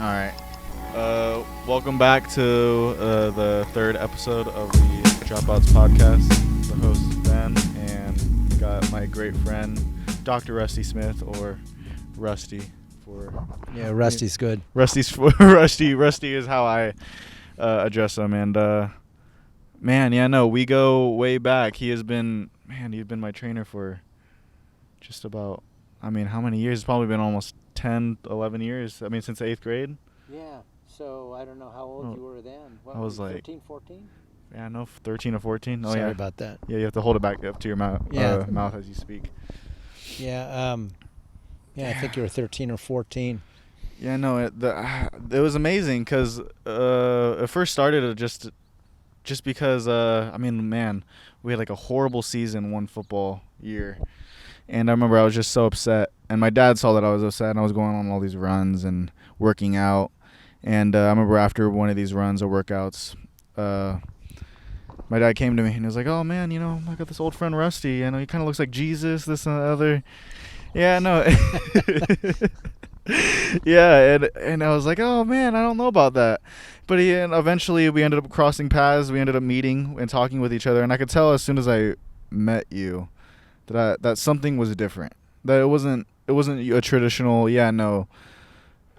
All right. Welcome back to the third episode of the Dropouts Podcast. The host is Ben, and got my great friend, Dr. Rusty Smith, or Rusty. Rusty's good. Rusty is how I address him. And we go way back. He's been my trainer for just about, how many years? It's probably been almost 10, 11 years. Since 8th grade. Yeah, so I don't know how old you were then. I was like 13, 14? Yeah, no, 13 or 14. Oh, Sorry yeah. about that. Yeah, you have to hold it back up to your mouth, mouth as you speak. Yeah, I think you were 13 or 14. Yeah, no, it was amazing because it first started just because, we had like a horrible season one football year. And I remember I was just so upset. And my dad saw that I was upset, and I was going on all these runs and working out. And I remember after one of these runs or workouts, my dad came to me and he was like, "Oh man, I got this old friend Rusty. He kind of looks like Jesus, this and the other." Yeah, no. Yeah, and I was like, "Oh man, I don't know about that." But eventually we ended up crossing paths. We ended up meeting and talking with each other, and I could tell as soon as I met you that something was different. That it wasn't a traditional,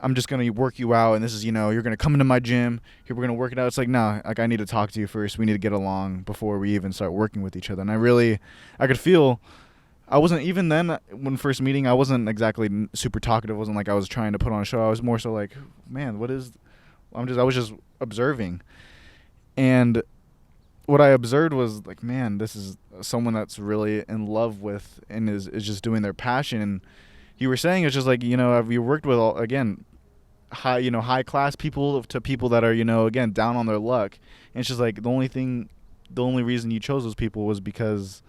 I'm just going to work you out, and this is, you're going to come into my gym, here we're going to work it out. It's like, no, I need to talk to you first. We need to get along before we even start working with each other. And I could feel, I wasn't, even then, when first meeting, I wasn't exactly super talkative. It wasn't like I was trying to put on a show. I was more so like, man, I was just observing. And what I observed was like, man, this is someone that's really in love with and is just doing their passion. And you were saying it's just like, have you worked with high class people to people that are, again, down on their luck. And it's just like the only reason you chose those people was because,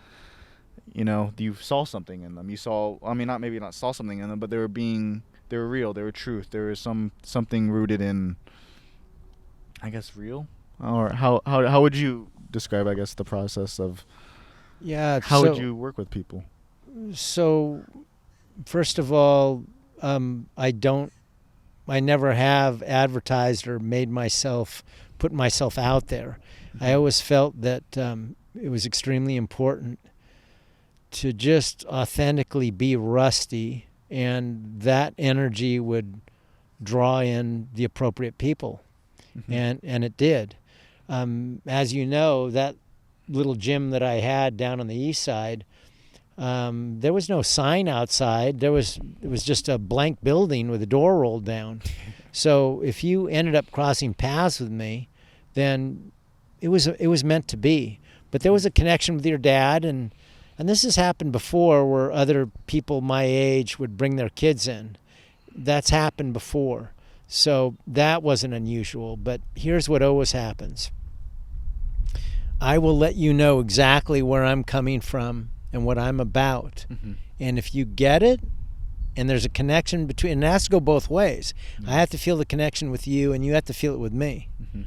you saw something in them. You saw, not saw something in them, but they were real. They were truth. There was something rooted in, I guess, real. Or how would you describe, I guess, the process of how would you work with people? So, first of all, I never have advertised or put myself out there. Mm-hmm. I always felt that it was extremely important to just authentically be Rusty, and that energy would draw in the appropriate people. Mm-hmm. And it did. As you know, that little gym that I had down on the east side, there was no sign outside. It was just a blank building with a door rolled down. So if you ended up crossing paths with me, then it was meant to be. But there was a connection with your dad, and this has happened before where other people my age would bring their kids in. That's happened before. So that wasn't unusual. But here's what always happens. I will let you know exactly where I'm coming from and what I'm about. Mm-hmm. And if you get it, and there's a connection between, and it has to go both ways. Mm-hmm. I have to feel the connection with you, and you have to feel it with me. Mm-hmm.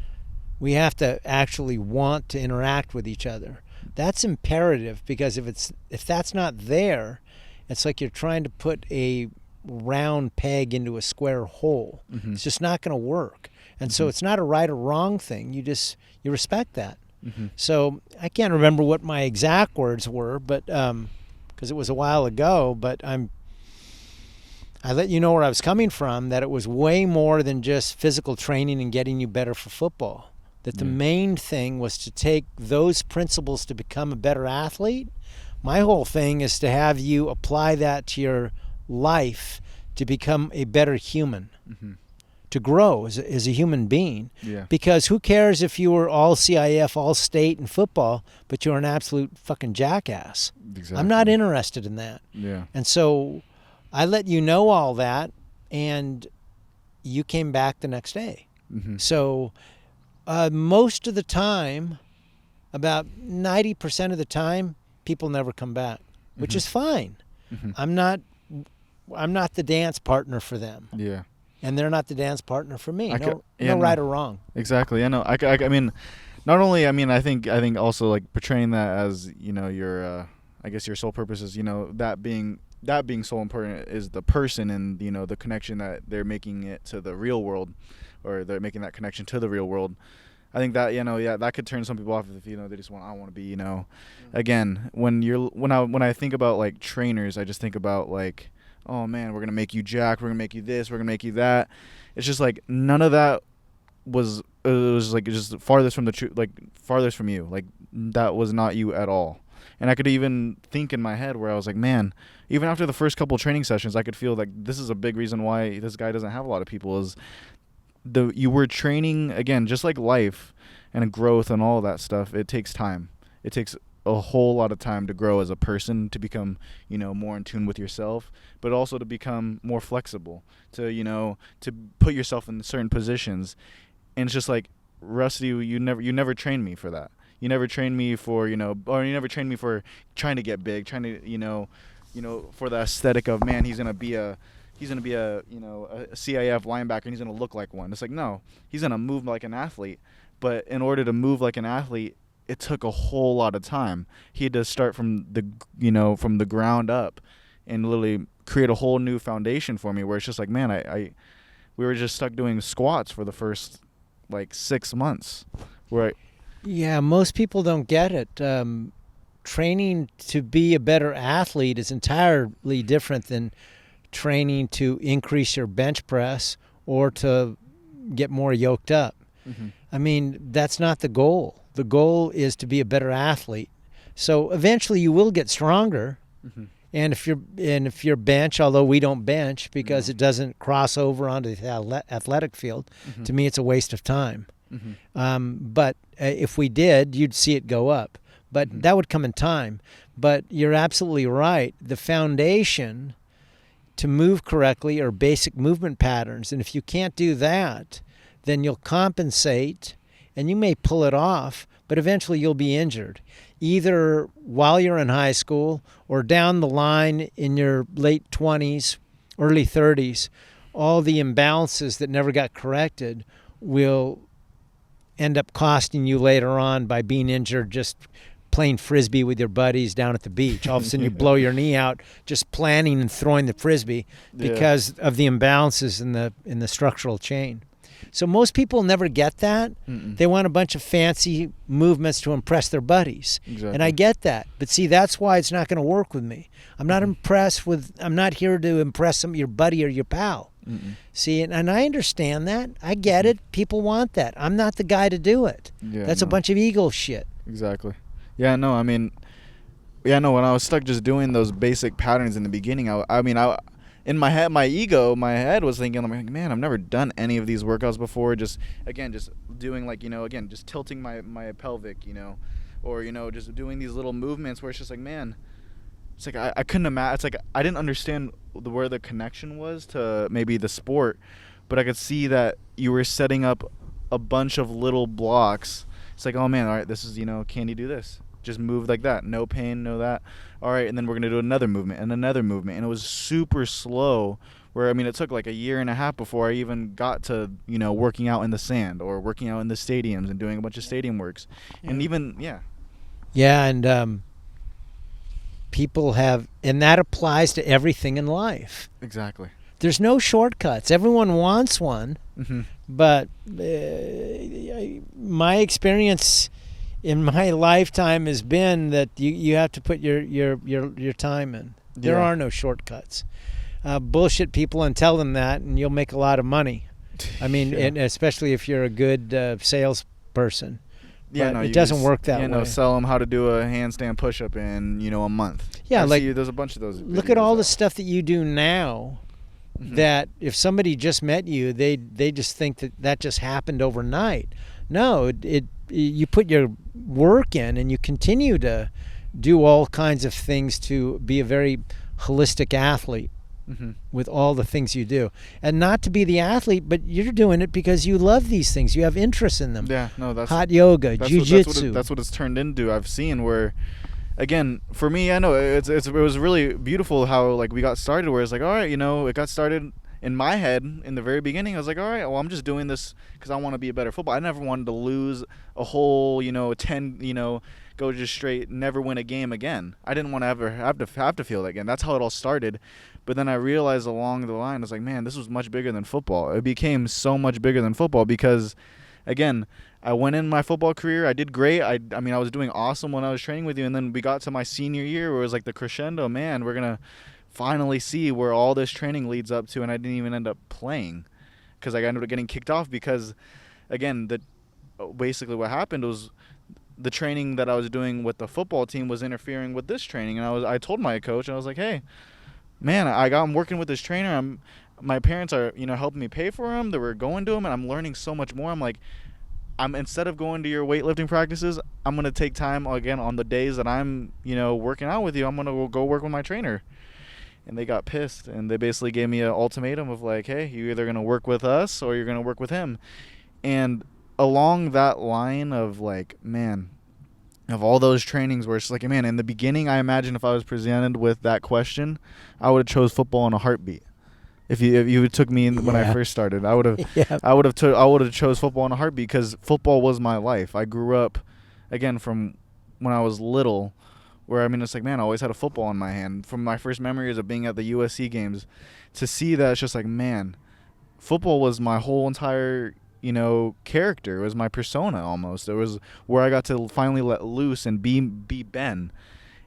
We have to actually want to interact with each other. That's imperative, because if that's not there, it's like you're trying to put a round peg into a square hole. Mm-hmm. It's just not going to work. And so it's not a right or wrong thing. You respect that. Mm-hmm. So I can't remember what my exact words were, but because it was a while ago. But I let you know where I was coming from. That it was way more than just physical training and getting you better for football. That the main thing was to take those principles to become a better athlete. My whole thing is to have you apply that to your life to become a better human. Mm-hmm. To grow as a human being. Yeah. Because who cares if you were all CIF, all state in football, but you're an absolute fucking jackass. Exactly. I'm not interested in that. Yeah. And so I let you know all that, and you came back the next day. Mm-hmm. So most of the time, about 90% of the time, people never come back, which mm-hmm. is fine. Mm-hmm. I'm not the dance partner for them. Yeah. And they're not the dance partner for me. No right or wrong. Exactly. I know. I mean, not only. I think also like portraying that as your I guess your sole purpose is that being that being so important is the person and, you know, the connection that they're making it to the real world, or they're making that connection to the real world. I think that, you know, yeah, that could turn some people off if, you know, they just want, I want to be, you know, again, when I think about like trainers, I just think about like, oh man, we're going to make you jack, we're going to make you this, we're going to make you that. It's just like none of that was, it was like just farthest from the truth, like farthest from you. Like that was not you at all. And I could even think in my head where I was like, man, even after the first couple training sessions, I could feel like this is a big reason why this guy doesn't have a lot of people, is you were training, again, just like life and growth and all that stuff. It takes time. It takes a whole lot of time to grow as a person, to become, you know, more in tune with yourself, but also to become more flexible, to, you know, to put yourself in certain positions. And it's just like, Rusty, you never trained me for that. You never trained me for, you know, or you never trained me for trying to get big, trying to, you know, for the aesthetic of, man, he's gonna be a, you know, a CIF linebacker and he's gonna look like one. It's like, no, he's gonna move like an athlete. But in order to move like an athlete, it took a whole lot of time. He had to start from the, you know, from the ground up, and literally create a whole new foundation for me, where it's just like, man, we were just stuck doing squats for the first like 6 months. Yeah, most people don't get it. Training to be a better athlete is entirely different than training to increase your bench press or to get more yoked up. Mm-hmm. I mean, that's not the goal. The goal is to be a better athlete. So eventually you will get stronger. Mm-hmm. And if your bench, although we don't bench because it doesn't cross over onto the athletic field, mm-hmm. to me it's a waste of time. Mm-hmm. But if we did, you'd see it go up. But mm-hmm. that would come in time. But you're absolutely right. The foundation to move correctly are basic movement patterns. And if you can't do that, then you'll compensate and you may pull it off, but eventually you'll be injured, either while you're in high school or down the line in your late 20s, early 30s. All the imbalances that never got corrected will end up costing you later on by being injured just playing frisbee with your buddies down at the beach. All of a sudden you blow your knee out just planning and throwing the frisbee because of the imbalances in the structural chain. So most people never get that. Mm-mm. They want a bunch of fancy movements to impress their buddies. Exactly. And I get that. But see, that's why it's not going to work with me. I'm not I'm not here to impress your buddy or your pal. Mm-mm. See, and I understand that. I get it. People want that. I'm not the guy to do it. Yeah, that's a bunch of ego shit. Exactly. Yeah, no, I mean, when I was stuck just doing those basic patterns in the beginning, in my head, my head was thinking, I'm like, man, I've never done any of these workouts before. Just doing like, just tilting my pelvic, or, just doing these little movements where it's just like, man, it's like I couldn't imagine. It's like I didn't understand where the connection was to maybe the sport, but I could see that you were setting up a bunch of little blocks. It's like, oh man, all right, this is, can you do this? Just move like that. No pain, no that. All right, and then we're going to do another movement and another movement. And it was super slow where, it took like a year and a half before I even got to, working out in the sand or working out in the stadiums and doing a bunch of stadium works. And even, Yeah, and people have, and that applies to everything in life. Exactly. There's no shortcuts. Everyone wants one, mm-hmm. but my experience in my lifetime has been that you have to put your time in. There are no shortcuts. Bullshit people and tell them that, and you'll make a lot of money. And especially if you're a good salesperson. Yeah, but it doesn't work that way. Sell them how to do a handstand push-up in, a month. Yeah, there's a bunch of those. Look at all the stuff that you do now. Mm-hmm. That if somebody just met you, they just think that just happened overnight. No, you put your work in and you continue to do all kinds of things to be a very holistic athlete mm-hmm. with all the things you do. And not to be the athlete, but you're doing it because you love these things. You have interest in them. Yeah, no, that's hot yoga, jiu-jitsu. That's what it's turned into. I've seen where, again, for me, I know it was really beautiful how we got started. Where it's like, all right, it got started in my head, in the very beginning, I was like, all right, well, I'm just doing this because I want to be a better football. I never wanted to lose a whole, 10, go just straight, never win a game again. I didn't want to ever have to feel that again. That's how it all started. But then I realized along the line, I was like, man, this was much bigger than football. It became so much bigger than football because, again, I went in my football career. I did great. I mean, I was doing awesome when I was training with you. And then we got to my senior year where it was like the crescendo. Man, we're going to finally see where all this training leads up to. And I didn't even end up playing because I ended up getting kicked off because, again, basically what happened was the training that I was doing with the football team was interfering with this training. And I told my coach, I was like, hey, man, I'm working with this trainer. My parents are, helping me pay for him. They were going to him, and I'm learning so much more. I'm like, instead of going to your weightlifting practices, I'm going to take time again on the days that I'm, working out with you. I'm going to go work with my trainer. And they got pissed, and they basically gave me an ultimatum of like, hey, you're either going to work with us or you're going to work with him. And along that line of like, man, of all those trainings where it's like, man, in the beginning, I imagine if I was presented with that question, I would have chose football in a heartbeat. If you took me in when I first started, I would have I would have chose football in a heartbeat because football was my life. I grew up, again, from when I was little, where it's like, man, I always had a football in my hand. From my first memories of being at the USC games, to see that, it's just like, man, football was my whole entire character. It was my persona almost. It was where I got to finally let loose and be Ben.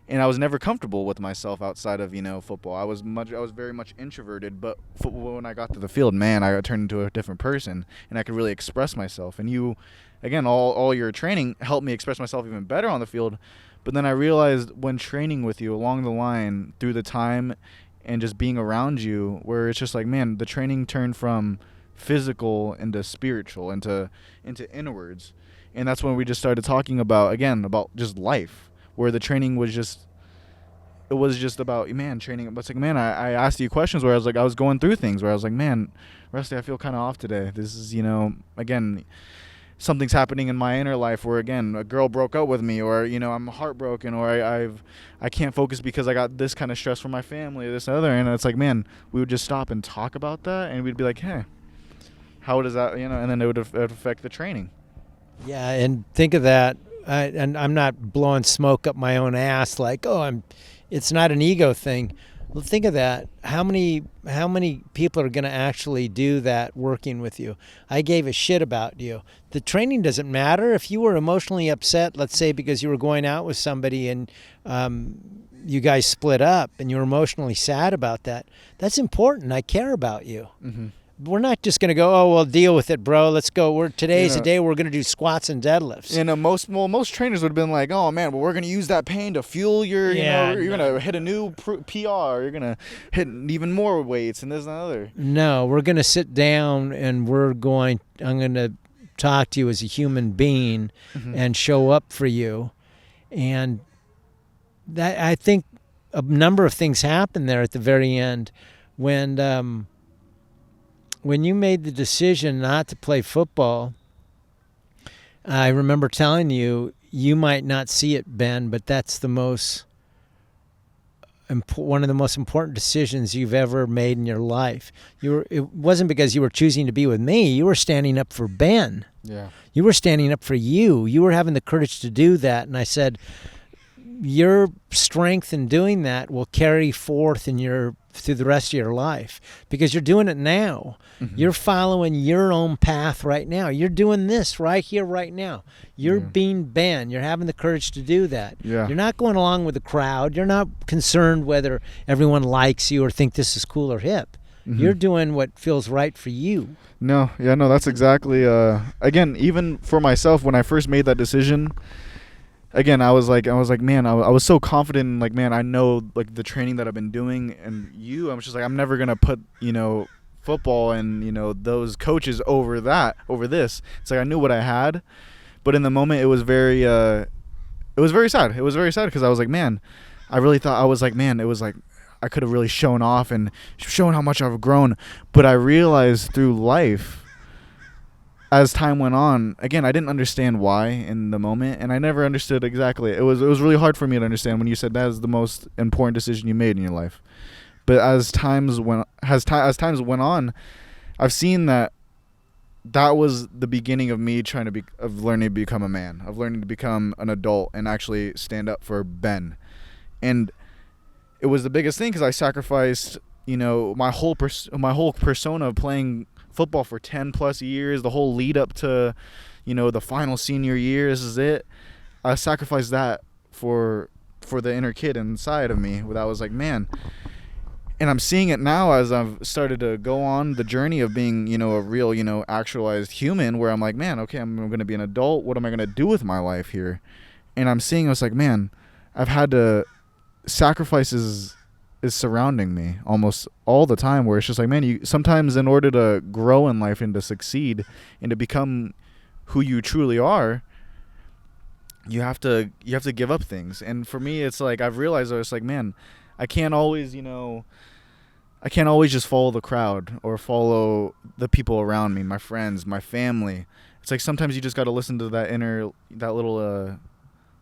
And I was never comfortable with myself outside of, football. I was very much introverted, but when I got to the field, man, I turned into a different person, and I could really express myself. And you, again, all your training helped me express myself even better on the field. But then I realized when training with you along the line through the time and just being around you, where it's just like, man, the training turned from physical into spiritual, into inwards. And that's when we just started talking about just life. Where the training was just about, man, training. But it's like, man, I asked you questions where I was going through things where I was like, man, Rusty, I feel kind of off today. This is, again, something's happening in my inner life where, again, a girl broke up with me, or, I'm heartbroken, or I can't focus because I got this kind of stress from my family, this and other. And it's like, man, we would just stop and talk about that, and we'd be like, hey, how does that, and then it would affect the training. Yeah, and think of that. And I'm not blowing smoke up my own ass like, it's not an ego thing. Well, think of that. How many people are going to actually do that working with you? I gave a shit about you. The training doesn't matter. If you were emotionally upset, let's say because you were going out with somebody and you guys split up and you're emotionally sad about that, that's important. I care about you. Mm-hmm. We're not just going to go, well, deal with it, bro. Let's go. Today's the day we're going to do squats and deadlifts. Most trainers would have been like, oh, man, well, we're going to use that pain to fuel your, you're going to hit a new PR. You're going to hit even more weights and this and other. No, we're going to sit down and I'm going to talk to you as a human being and show up for you. And that, I think a number of things happened there at the very end when you made the decision not to play football. I remember telling you, you might not see it, Ben, but that's one of the most important decisions you've ever made in your life. It wasn't because you were choosing to be with me. You were standing up for Ben. Yeah. You were standing up for you. You were having the courage to do that. And I said, your strength in doing that will carry forth through the rest of your life because you're doing it now. Mm-hmm. You're following your own path right now. You're doing this right here, right now. You're being Ben. You're having the courage to do that. Yeah. You're not going along with the crowd. You're not concerned whether everyone likes you or think this is cool or hip. Mm-hmm. You're doing what feels right for you. No, that's exactly, again, even for myself, when I first made that decision, again, I was like, man, I was so confident in, like, man, I know, like, the training that I've been doing, and I'm just like, I'm never going to put, football and, those coaches over this. It's like I knew what I had, but in the moment it was very sad. It was very sad because I was like, man, I really thought, I was like, man, it was like I could have really shown off and shown how much I've grown, but I realized through life, as time went on, again, I didn't understand why in the moment, and I never understood exactly. It was really hard for me to understand when you said that is the most important decision you made in your life. But as times went on, I've seen that was the beginning of me of learning to become a man, of learning to become an adult and actually stand up for Ben. And it was the biggest thing because I sacrificed, my whole persona of playing football for 10 plus years, the whole lead up to, the final senior year. This is it. I sacrificed that for the inner kid inside of me. That was like, man. And I'm seeing it now as I've started to go on the journey of being, a real, actualized human, where I'm like, man, okay, I'm going to be an adult. What am I going to do with my life here? And I'm seeing, it's like, man, I've had to, sacrifices is surrounding me almost all the time, where it's just like, man, you sometimes, in order to grow in life and to succeed and to become who you truly are, you have to give up things. And for me, it's like, I've realized it's like, man, I can't always just follow the crowd or follow the people around me, my friends, my family. It's like sometimes you just got to listen to that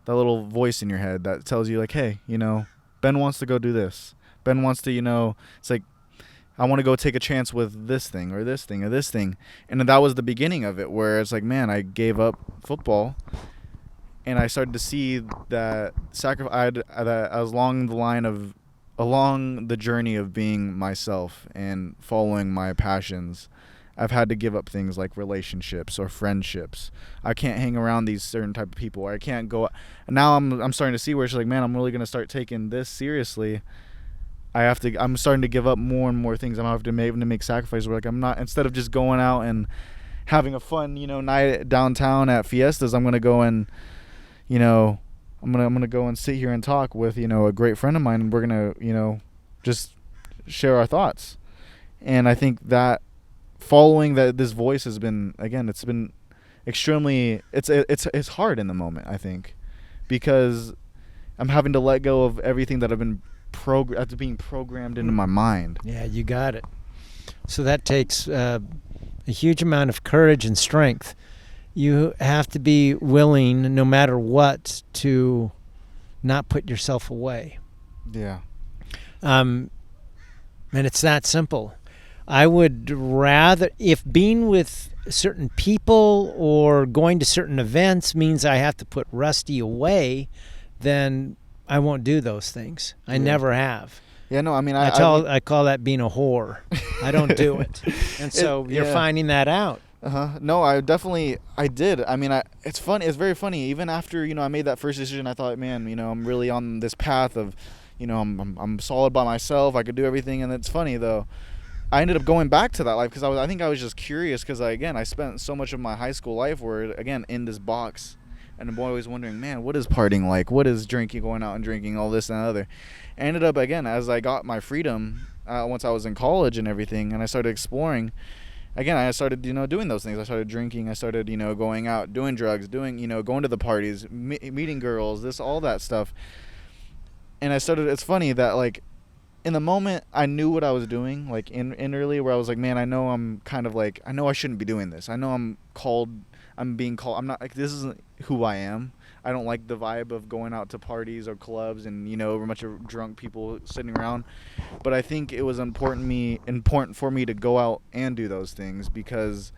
little voice in your head that tells you like, hey, Ben wants to go do this. Ben wants to, it's like, I want to go take a chance with this thing or this thing or this thing. And that was the beginning of it, where it's like, man, I gave up football. And I started to see that that I was along the journey of being myself and following my passions. I've had to give up things like relationships or friendships. I can't hang around these certain type of people. Or I can't go. Now I'm starting to see where it's like, man, I'm really gonna start taking this seriously. I'm starting to give up more and more things. I'm having to make sacrifices. Where like I'm not, instead of just going out and having a fun, night downtown at fiestas, I'm gonna go and, I'm gonna go and sit here and talk with, a great friend of mine, and we're gonna, just share our thoughts. And I think that following this voice has been, again, it's been extremely, it's hard in the moment, I think, because I'm having to let go of everything that I've been being programmed into my mind. Yeah, you got it. So that takes a huge amount of courage and strength. You have to be willing, no matter what, to not put yourself away. Yeah. And it's that simple. I would rather, if being with certain people or going to certain events means I have to put Rusty away, then I won't do those things. I never have. Yeah, no, I mean, I call that being a whore. I don't do it. And so you're finding that out. No, I did. I mean, it's funny. It's very funny. Even after, I made that first decision, I thought, man, I'm really on this path of, I'm solid by myself. I could do everything. And it's funny though. I ended up going back to that life because I think I was just curious because I spent so much of my high school life where, again, in this box, and I'm always wondering, man, what is partying like? What is drinking, going out and drinking, all this and other? I ended up, again, as I got my freedom, once I was in college and everything, and I started exploring, again, I started, doing those things. I started drinking. I started, going out, doing drugs, going to the parties, meeting girls, all that stuff. And it's funny that, like, in the moment, I knew what I was doing, like, innerly, where I was like, man, I know I'm kind of like, I know I shouldn't be doing this. I know I'm being called, I'm not, like, this isn't who I am. I don't like the vibe of going out to parties or clubs and, a bunch of drunk people sitting around. But I think it was important for me to go out and do those things because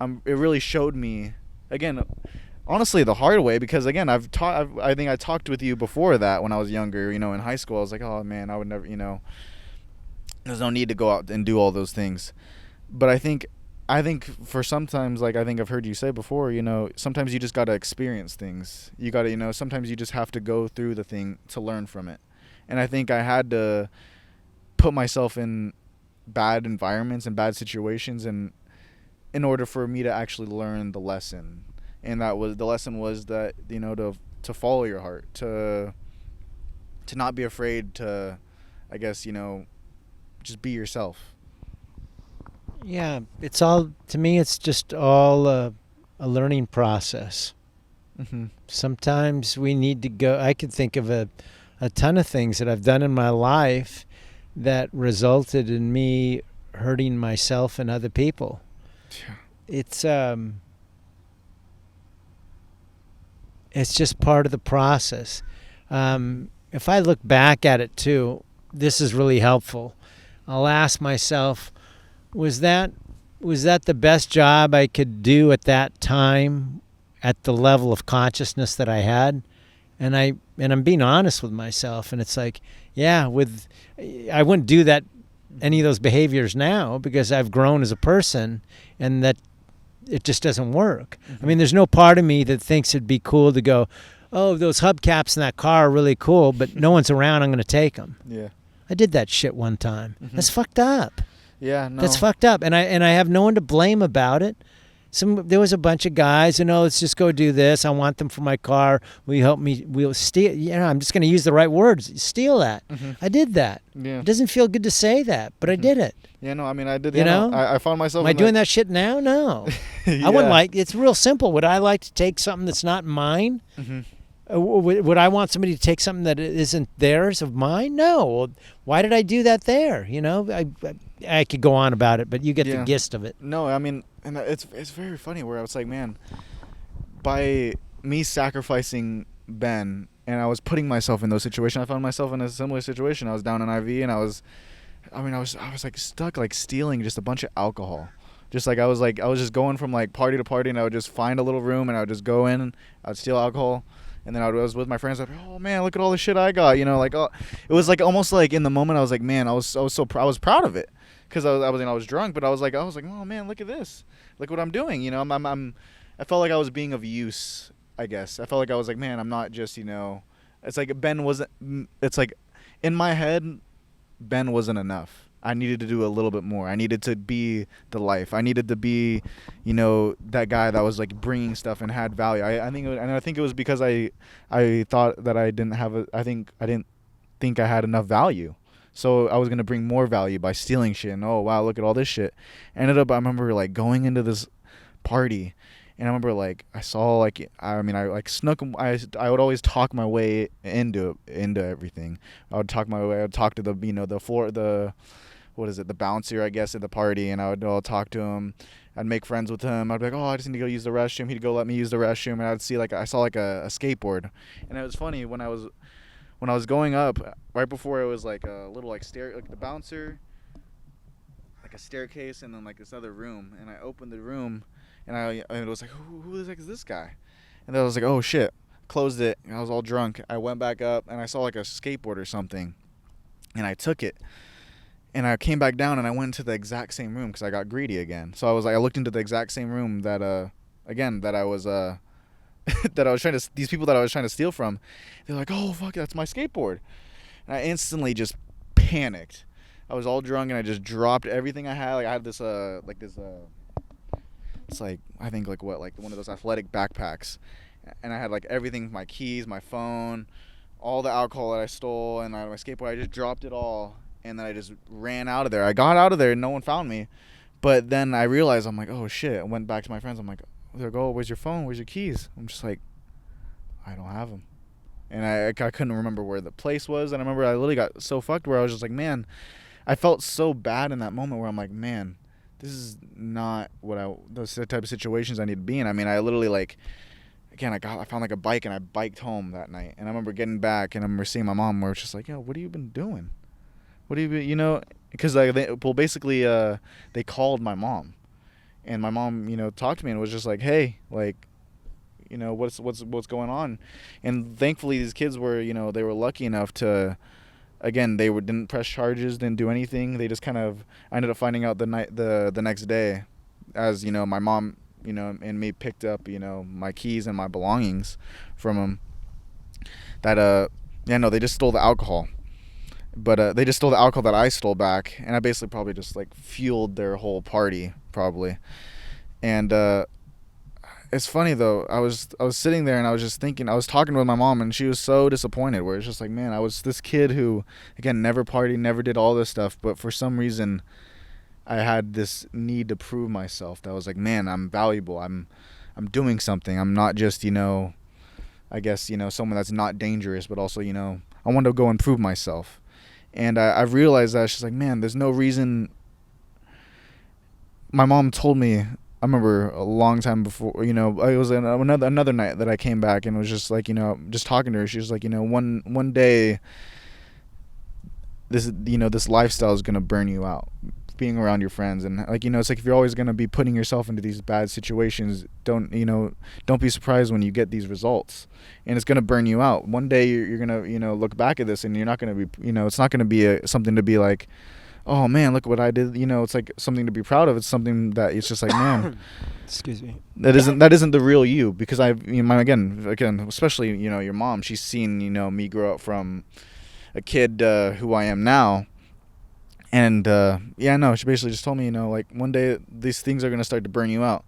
it really showed me, again, honestly, the hard way, because, again, I think I talked with you before that when I was younger, in high school. I was like, oh, man, I would never, there's no need to go out and do all those things. But I think for sometimes, like I think I've heard you say before, sometimes you just got to experience things. You got to, sometimes you just have to go through the thing to learn from it. And I think I had to put myself in bad environments and bad situations in order for me to actually learn the lesson. And the lesson was that, to follow your heart, to not be afraid to, I guess, just be yourself. Yeah, to me, it's just all a learning process. Mm-hmm. Sometimes we need to go, I could think of a ton of things that I've done in my life that resulted in me hurting myself and other people. Yeah. It's just part of the process. If I look back at it too, this is really helpful. I'll ask myself, was that the best job I could do at that time at the level of consciousness that I had? And I'm being honest with myself, and it's like, yeah, I wouldn't do that, any of those behaviors now, because I've grown as a person, and that it just doesn't work. I mean, there's no part of me that thinks it'd be cool to go, oh, those hubcaps in that car are really cool, but no one's around, I'm going to take them. Yeah. I did that shit one time. That's fucked up. Yeah, no. That's fucked up, and I have no one to blame about it. There was a bunch of guys, let's just go do this. I want them for my car. Will you help me? We'll steal. I'm just going to use the right words. Steal that. I did that. Yeah. It doesn't feel good to say that, but I did it. Yeah, no, I mean, I did. I found myself. Am I doing that shit now? No. Yeah. I wouldn't like. It's real simple. Would I like to take something that's not mine? Would I want somebody to take something that isn't theirs of mine? No. Well, why did I do that there? I could go on about it, but you get the gist of it. No, I mean, and it's very funny where I was like, man, by me sacrificing Ben, and I was putting myself in those situations, I found myself in a similar situation. I was down in IV, and I was like stuck, like stealing just a bunch of alcohol. Just like I was just going from like party to party, and I would just find a little room, and I would just go in, and I would steal alcohol. And then I was with my friends, like, oh man, look at all the shit I got, like, oh, it was like almost like in the moment I was like, man, I was I was proud of it, because I was drunk, but I was like, oh man, look at this, look what I'm doing, I felt like I was being of use, I guess. I felt like I was like, man, I'm not just, it's like Ben wasn't, it's like in my head, Ben wasn't enough. I needed to do a little bit more. I needed to be the life. I needed to be, that guy that was like bringing stuff and had value. I think it was because I thought that I didn't think I had enough value. So I was gonna bring more value by stealing shit. And oh wow, look at all this shit. I remember like going into this party, and I remember like I saw like I like snuck. I would always talk my way into everything. I would talk to the the floor the bouncer, I guess, at the party, and I would all talk to him. I'd make friends with him. I'd be like, oh, I just need to go use the restroom. He'd go let me use the restroom, and I'd see I saw a skateboard, and it was funny when I was going up right before it was like a little like stair, like the bouncer, like a staircase, and then like this other room, and I opened the room, and it was like, who the heck is this guy? And then I was like, oh shit, closed it, and I was all drunk. I went back up, and I saw like a skateboard or something, and I took it. And I came back down, and I went into the exact same room because I got greedy again. So I looked into the exact same room that I was these people that I was trying to steal from. They're like, oh fuck, that's my skateboard. And I instantly just panicked. I was all drunk, and I just dropped everything I had. Like I had this it's like, I think like one of those athletic backpacks, and I had like everything, my keys, my phone, all the alcohol that I stole, and my skateboard. I just dropped it all. And then I just ran out of there. I got out of there and no one found me. But then I realized, I'm like, oh shit. I went back to my friends. I'm like, they're like, oh, where's your phone? Where's your keys? I'm just like, I don't have them. And I couldn't remember where the place was. And I remember I literally got so fucked where I was just like, man, I felt so bad in that moment where I'm like, man, this is not those type of situations I need to be in. I mean, I literally I found like a bike, and I biked home that night. And I remember getting back, and I remember seeing my mom where it's just like, yo, what have you been doing? What do you, because basically they called my mom, and my mom, talked to me and was just like, hey, like, what's going on? And thankfully these kids were, they were lucky enough to, again, didn't press charges, didn't do anything. They just kind of, I ended up finding out the next day, as, my mom, and me picked up, my keys and my belongings from them, that, they just stole the alcohol. But they just stole the alcohol that I stole back, and I basically probably just like fueled their whole party probably. And it's funny though. I was sitting there, and I was just thinking. I was talking with my mom, and she was so disappointed. Where it's just like, man, I was this kid who, again, never partied, never did all this stuff, but for some reason, I had this need to prove myself. That I was like, man, I'm valuable. I'm doing something. I'm not just I guess someone that's not dangerous, but also I want to go and prove myself. And I realized that she's like, man, there's no reason. My mom told me, I remember a long time before, it was another night that I came back, and it was just like, just talking to her. She was like, one day this lifestyle is going to burn you out, being around your friends. And like, it's like if you're always going to be putting yourself into these bad situations, don't be surprised when you get these results, and it's going to burn you out. One day you're going to look back at this, and you're not going to be, it's not going to be something to be like, oh man, look what I did. It's like something to be proud of. It's something that it's just like, man, excuse me, that isn't the real you. Because again, especially your mom, she's seen me grow up from a kid who I am now. And she basically just told me, like one day these things are gonna start to burn you out.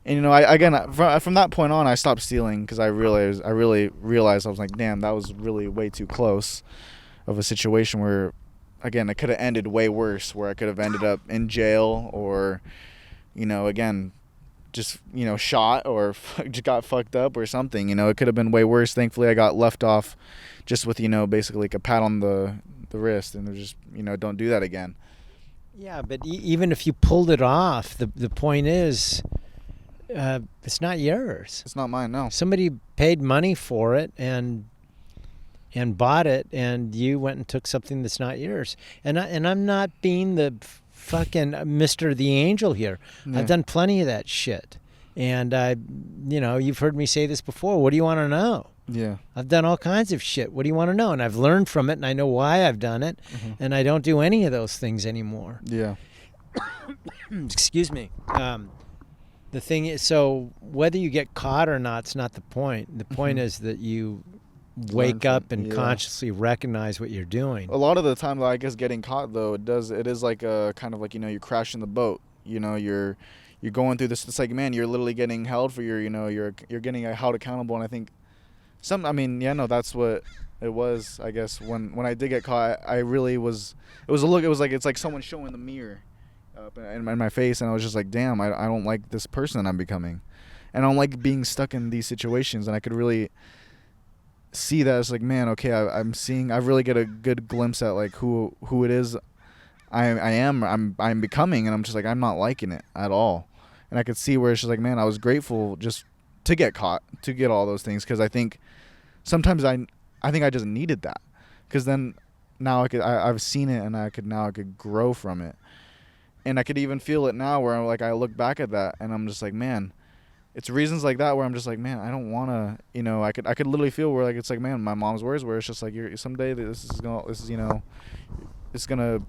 And from that point on, I stopped stealing because I really realized I was like, damn, that was really way too close of a situation where, again, it could have ended way worse, where I could have ended up in jail or, again, just shot or just got fucked up or something. It could have been way worse. Thankfully, I got left off just with basically like a pat on the wrist, and they're just don't do that again. Yeah, but even if you pulled it off, the point is, it's not yours. It's not mine. No. Somebody paid money for it and bought it, and you went and took something that's not yours. And I'm not being the fucking Mr. the Angel here. Yeah. I've done plenty of that shit, and you've heard me say this before. What do you want to know? Yeah. I've done all kinds of shit. What do you want to know? And I've learned from it, and I know why I've done it, and I don't do any of those things anymore. Yeah. Excuse me. The thing is, so whether you get caught or not, it's not the point. The point is that you wake up and consciously recognize what you're doing. A lot of the time, I guess, getting caught, though, it is like a kind of like, you're crashing the boat. You're going through this. It's like, man, you're literally getting held for you're getting held accountable. And I think that's what it was. I guess when I did get caught, I really was. It was a look. It was like, it's like someone showing the mirror up in my face, and I was just like, damn, I don't like this person that I'm becoming, and I don't like being stuck in these situations. And I could really see that it's like, man, okay, I really get a good glimpse at like who it is I'm becoming, and I'm just like, I'm not liking it at all. And I could see where it's just like, man, I was grateful just to get caught, to get all those things, because I think sometimes I think I just needed that, because then now I've seen it, and I could grow from it, and I could even feel it now where I look back at that, and I'm just like, man, it's reasons like that where I'm just like, man, I don't want to, I could literally feel where like, it's like, man, my mom's words where it's just like, someday it's gonna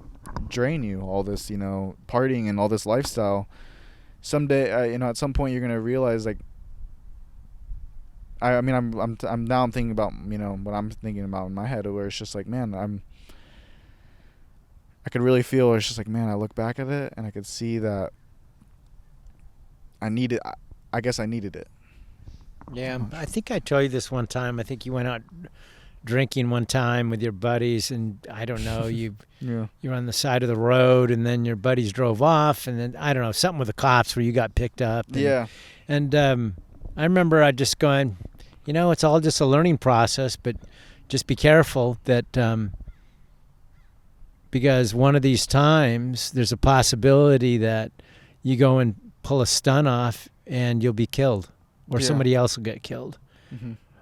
drain you, all this partying and all this lifestyle. Someday at some point you're gonna realize, like, I'm thinking about what I'm thinking about in my head, where it's just like, man, I could really feel where it's just like, man, I look back at it and I could see that I guess I needed it. Yeah, I think I told you this one time. I think you went out drinking one time with your buddies, and I don't know, you're on the side of the road, and then your buddies drove off, and then I don't know, something with the cops where you got picked up. And I remember I just going, it's all just a learning process, but just be careful that because one of these times there's a possibility that you go and pull a stunt off and you'll be killed, or somebody else will get killed.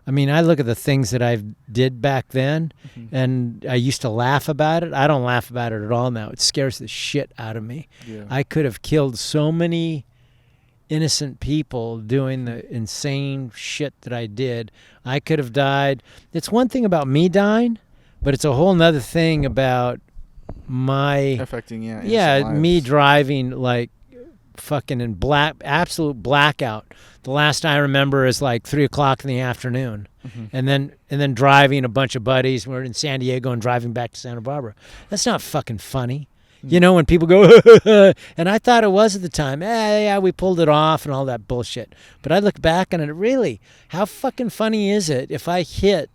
I mean, I look at the things that I did back then, and I used to laugh about it. I don't laugh about it at all now. It scares the shit out of me. I could have killed so many innocent people doing the insane shit that I did. I could have died. It's one thing about me dying, but it's a whole nother thing about my affecting me driving like fucking in absolute blackout. The last I remember is like 3:00 in the afternoon, and then driving a bunch of buddies. We're in San Diego and driving back to Santa Barbara. That's not fucking funny. When people go, and I thought it was at the time. Yeah, we pulled it off and all that bullshit. But I look back on it, really, how fucking funny is it if I hit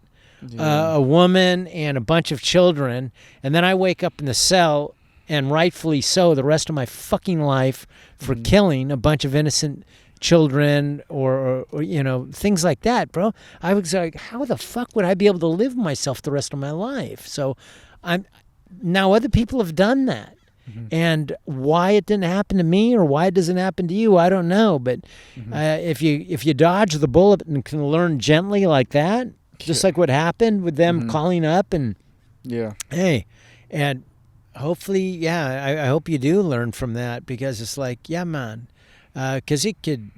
a woman and a bunch of children, and then I wake up in the cell, and rightfully so, the rest of my fucking life for killing a bunch of innocent children or things like that, bro. I was like, how the fuck would I be able to live myself the rest of my life? So now other people have done that. And why it didn't happen to me or why it doesn't happen to you, I don't know. But if you dodge the bullet and can learn gently like that, just like what happened with them calling up and hey, And hopefully, I hope you do learn from that, because it's like, yeah, man, because it could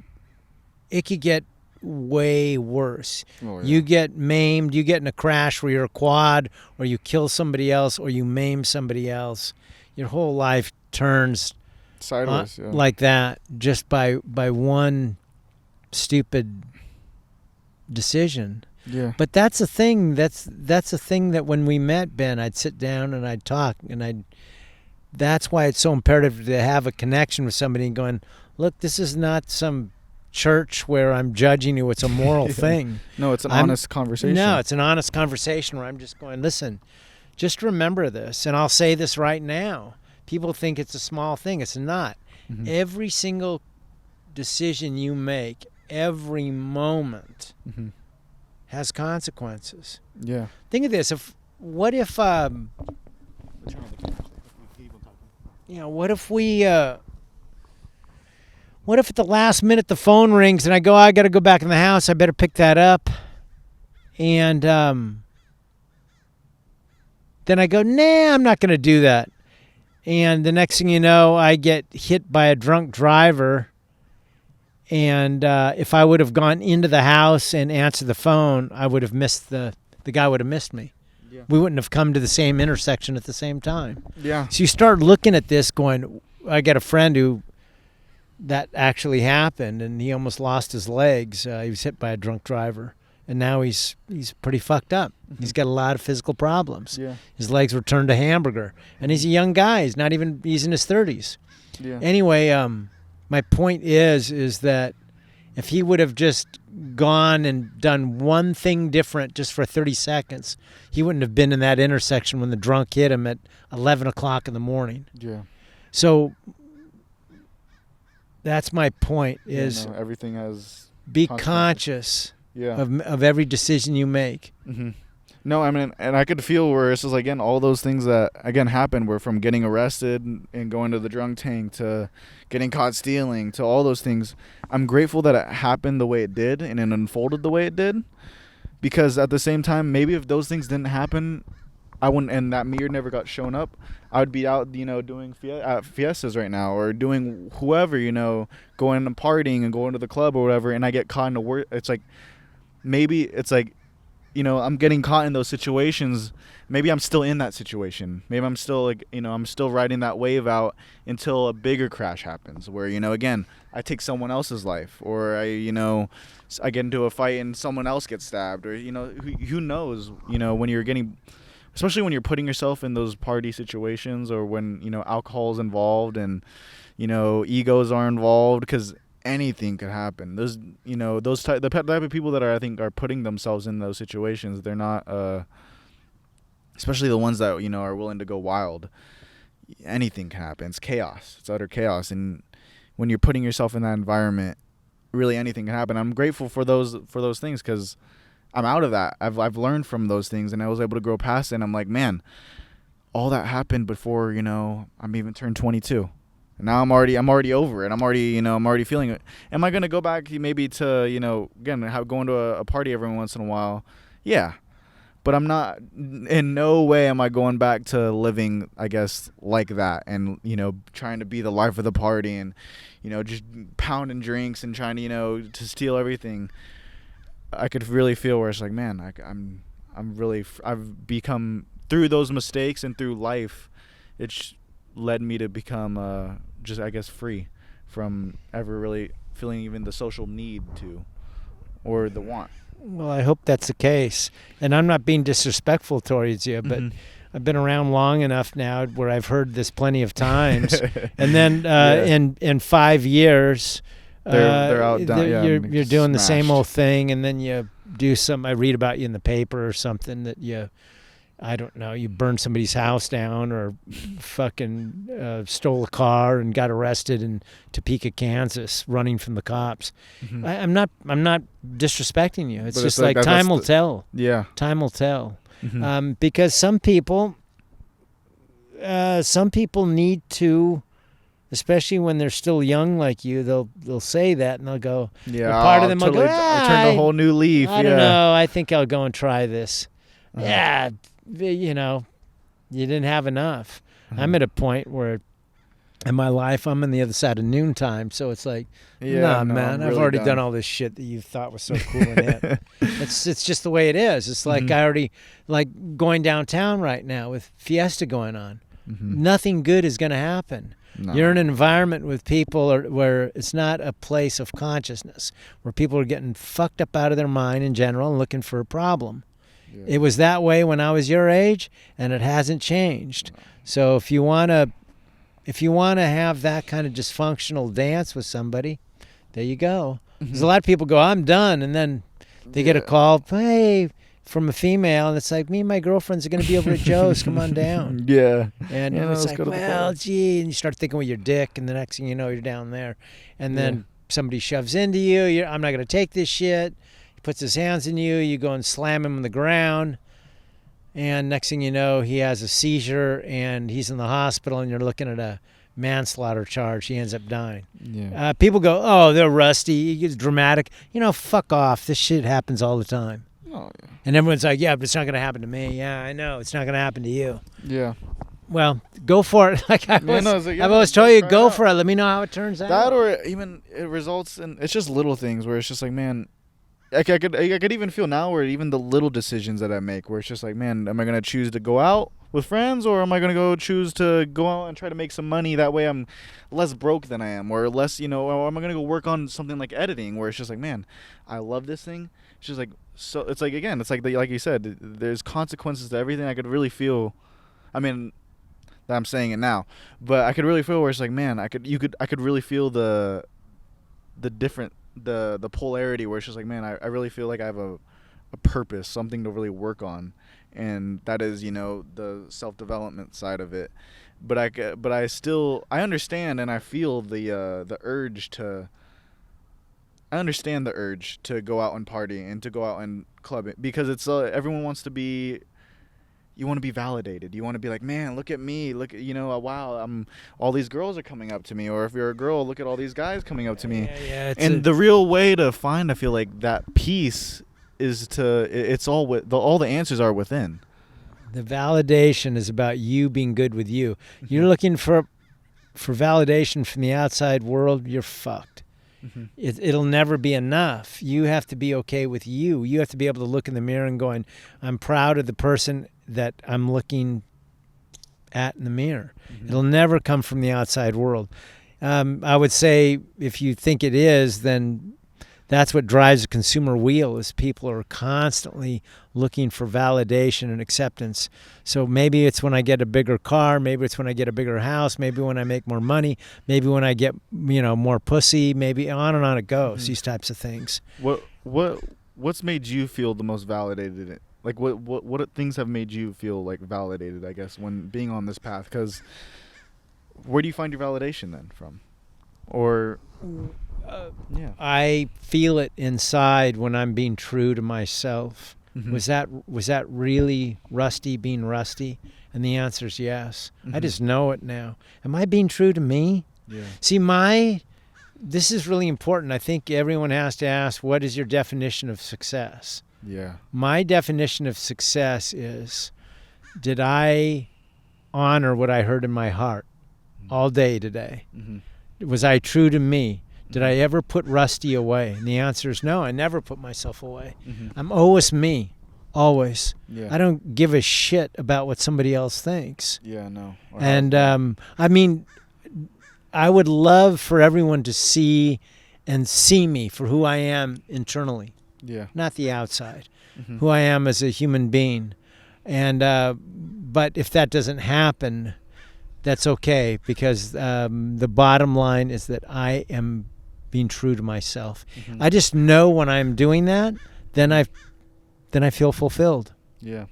get way worse. Oh, yeah. You get maimed, you get in a crash where you're a quad, or you kill somebody else, or you maim somebody else. Your whole life turns Sideways, like that, just by one stupid decision. Yeah. But that's a thing. That's a thing that when we met, Ben, I'd sit down and I'd talk, and that's why it's so imperative to have a connection with somebody and going, look, this is not some church where I'm judging you. It's a moral thing. No, it's an honest conversation. No, it's an honest conversation where I'm just going, listen, just remember this. And I'll say this right now. People think it's a small thing. It's not. Mm-hmm. Every single decision you make, every moment, mm-hmm. has consequences. Yeah. Think of this. What if at the last minute the phone rings and I go, I got to go back in the house. I better pick that up. And then I go, nah, I'm not going to do that. And the next thing you know, I get hit by a drunk driver. And if I would have gone into the house and answered the phone, I would have missed the guy would have missed me. Yeah. We wouldn't have come to the same intersection at the same time. Yeah. So you start looking at this going, I got a friend who that actually happened, and he almost lost his legs. He was hit by a drunk driver, and now he's pretty fucked up. Mm-hmm. He's got a lot of physical problems. Yeah. His legs were turned to hamburger, and he's a young guy. He's in his 30s. Yeah. Anyway, my point is that if he would have just gone and done one thing different just for 30 seconds, he wouldn't have been in that intersection when the drunk hit him at 11 o'clock in the morning. Yeah. So that's my point, is everything has be conscious of every decision you make. Mm-hmm. No, I mean, and I could feel where it's just, again, all those things that, again, happened were from getting arrested and going to the drunk tank to getting caught stealing to all those things. I'm grateful that it happened the way it did and it unfolded the way it did, because at the same time, maybe if those things didn't happen, I wouldn't, and that mirror never got shown up, I would be out, doing fiestas right now, or doing whoever, going and partying and going to the club or whatever, and I get caught in the worst. It's like, maybe it's like, I'm getting caught in those situations. Maybe I'm still in that situation. Maybe I'm still I'm still riding that wave out until a bigger crash happens where, again, I take someone else's life, or I get into a fight and someone else gets stabbed, or, who knows, when you're getting, especially when you're putting yourself in those party situations, or when, alcohol's involved and, egos are involved, because anything could happen. Those, the type of people that I think are putting themselves in those situations, they're not, especially the ones that, are willing to go wild. Anything can happen. It's chaos. It's utter chaos. And when you're putting yourself in that environment, really anything can happen. I'm grateful for those things, because I'm out of that. I've learned from those things, and I was able to grow past it. And I'm like, man, all that happened before, I'm even turned 22. And now I'm already over it. I'm already feeling it. Am I going to go back maybe to, again, going to a party every once in a while? Yeah. But I'm not, in no way am I going back to living, I guess, like that, and, trying to be the life of the party, and, just pounding drinks and trying to, to steal everything. I could really feel where it's like, man, I've become, through those mistakes and through life, it's led me to become just, I guess, free from ever really feeling even the social need to, or the want. Well, I hope that's the case. And I'm not being disrespectful towards you, but mm-hmm. I've been around long enough now where I've heard this plenty of times. And then in 5 years, they're out down, you're doing smashed. The same old thing, and then you do some. I read about you in the paper or something that you burned somebody's house down, or fucking stole a car and got arrested in Topeka, Kansas, running from the cops. Mm-hmm. I'm not disrespecting you. It's just like time will tell. Yeah, time will tell. Mm-hmm. Because some people need to, especially when they're still young like you, they'll say that, and they'll go. Yeah, part of them will go. I turned a whole new leaf. I don't know. I think I'll go and try this. Yeah. You didn't have enough. I'm at a point where in my life I'm on the other side of noontime, so it's like, nah, man, I've already done all this shit that you thought was so cool in it. It's just the way it is. It's like I already, like going downtown right now with Fiesta going on. Nothing good is going to happen. No. You're in an environment with people where it's not a place of consciousness, where people are getting fucked up out of their mind in general and looking for a problem. Yeah. It was that way when I was your age, and it hasn't changed. No. So if you want to have that kind of dysfunctional dance with somebody, there you go. Because a lot of people go, I'm done, and then they get a call, hey, from a female, and it's like, me and my girlfriends are going to be over at Joe's. Come on down. Yeah. And it's like, well, gee, and you start thinking with your dick, and the next thing you know, you're down there. And then somebody shoves into you. I'm not going to take this shit. He puts his hands in you. You go and slam him on the ground. And next thing you know, he has a seizure, and he's in the hospital, and you're looking at a manslaughter charge. He ends up dying. Yeah. People go, oh, they're rusty. It's dramatic. Fuck off. This shit happens all the time. Oh, yeah. And everyone's like, yeah, but it's not going to happen to me. Yeah, I know. It's not going to happen to you. Yeah. Well, go for it. I've always told you, go for it. Let me know how it turns out. That, or even it results in, it's just little things where it's just like, man, I could even feel now where even the little decisions that I make, where it's just like, man, am I going to choose to go out with friends, or am I going to choose to go out and try to make some money? That way I'm less broke than I am, or less, or am I going to go work on something like editing, where it's just like, man, I love this thing. It's just like, so it's like, again, it's like like you said, there's consequences to everything. I could really feel, I mean, that I'm saying it now, but I could really feel where it's like, man, I could really feel the different, the polarity, where it's just like, man, I really feel like I have a purpose, something to really work on, and that is, the self-development side of it. But I understand, and I feel the urge to. I understand the urge to go out and party and to go out and club it, because it's everyone wants to be. You want to be validated. You want to be like, man, look at me. Look, wow, all these girls are coming up to me. Or if you're a girl, look at all these guys coming up to me. Yeah, and the real way to find, I feel like, that peace is it's all the answers are within. The validation is about you being good with you. You're looking for validation from the outside world, you're fucked. It'll never be enough. You have to be okay with you. You have to be able to look in the mirror and going, I'm proud of the person that I'm looking at in the mirror. It'll never come from the outside world. I would say if you think it is, then that's what drives the consumer wheel, is people are constantly looking for validation and acceptance. So maybe it's when I get a bigger car, maybe it's when I get a bigger house, maybe when I make more money, maybe when I get, more pussy, maybe on and on it goes, these types of things. What's made you feel the most validated? Like what things have made you feel like validated, I guess, when being on this path? Because where do you find your validation then from? Or... I feel it inside when I'm being true to myself. Was that really Rusty being Rusty? And the answer is yes. I just know it now. Am I being true to me? Yeah. See, this is really important. I think everyone has to ask, what is your definition of success? Yeah. My definition of success is, did I honor what I heard in my heart all day today? Was I true to me? Did I ever put Rusty away? And the answer is no, I never put myself away. I'm always me, always. Yeah. I don't give a shit about what somebody else thinks. Yeah, no. And I would love for everyone to see me for who I am internally. Yeah. Not the outside. Who I am as a human being. And but if that doesn't happen, that's okay, because the bottom line is that I am being true to myself. I just know when I'm doing that, then I feel fulfilled. Yeah.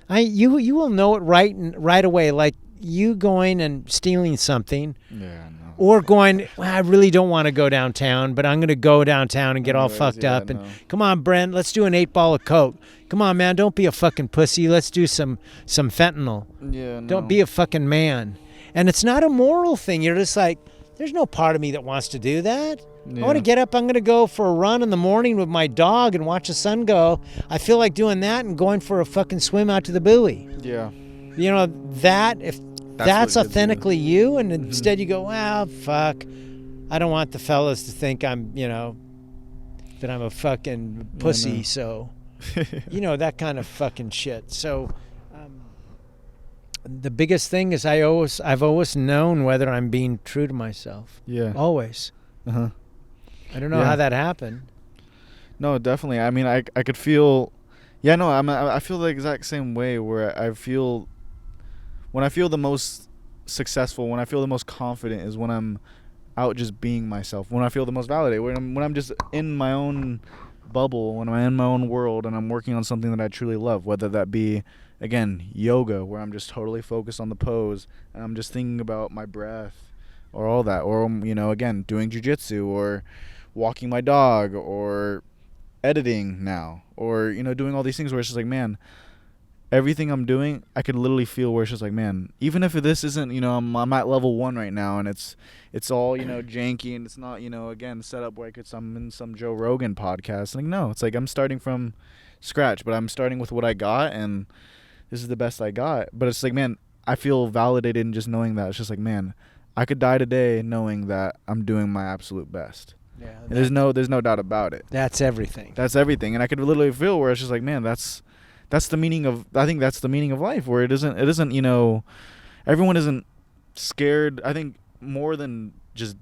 You will know it right away, like you going and stealing something. Yeah, no. Or going, well, I really don't want to go downtown, but I'm going to go downtown and get all fucked up. And come on, Brent, let's do an 8-ball of coke. Come on, man, don't be a fucking pussy. Let's do some fentanyl. Yeah, no. Don't be a fucking man. And it's not a moral thing. You're just like, there's no part of me that wants to do that. Yeah. I want to get up. I'm going to go for a run in the morning with my dog and watch the sun go. I feel like doing that and going for a fucking swim out to the buoy. Yeah. You know, that if that's what gets you. authentically you, and instead you go, well, fuck, I don't want the fellas to think I'm, you know, that I'm a fucking pussy. no. So, you know, that kind of fucking shit. So, the biggest thing is I've always known whether I'm being true to myself. Yeah. Always. Uh-huh. I don't know Yeah. how that happened. No, definitely. I mean, I could feel. Yeah, no, I feel the exact same way where I feel when I feel the most successful, when I feel the most confident is when I'm out just being myself. When I feel the most validated, when I'm just in my own bubble, when I'm in my own world and I'm working on something that I truly love, whether that be again yoga, where I'm just totally focused on the pose and I'm just thinking about my breath or all that, or you know, again, doing jiu-jitsu or walking my dog or editing now, or you know, doing all these things where it's just like, man, everything I'm doing, I could literally feel where it's just like, man, even if this isn't, you know, I'm at level 1 right now and it's all, you know, janky and it's not, you know, again, set up like I'm in some Joe Rogan podcast. Like, no, it's like I'm starting from scratch, but I'm starting with what I got and this is the best I got. But it's like, man, I feel validated in just knowing that. It's just like, man, I could die today knowing that I'm doing my absolute best. Yeah. And there's no doubt about it. That's everything. That's everything. And I could literally feel where it's just like, man, that's the meaning of, I think that's the meaning of life, where it isn't, you know, everyone isn't scared. I think more than just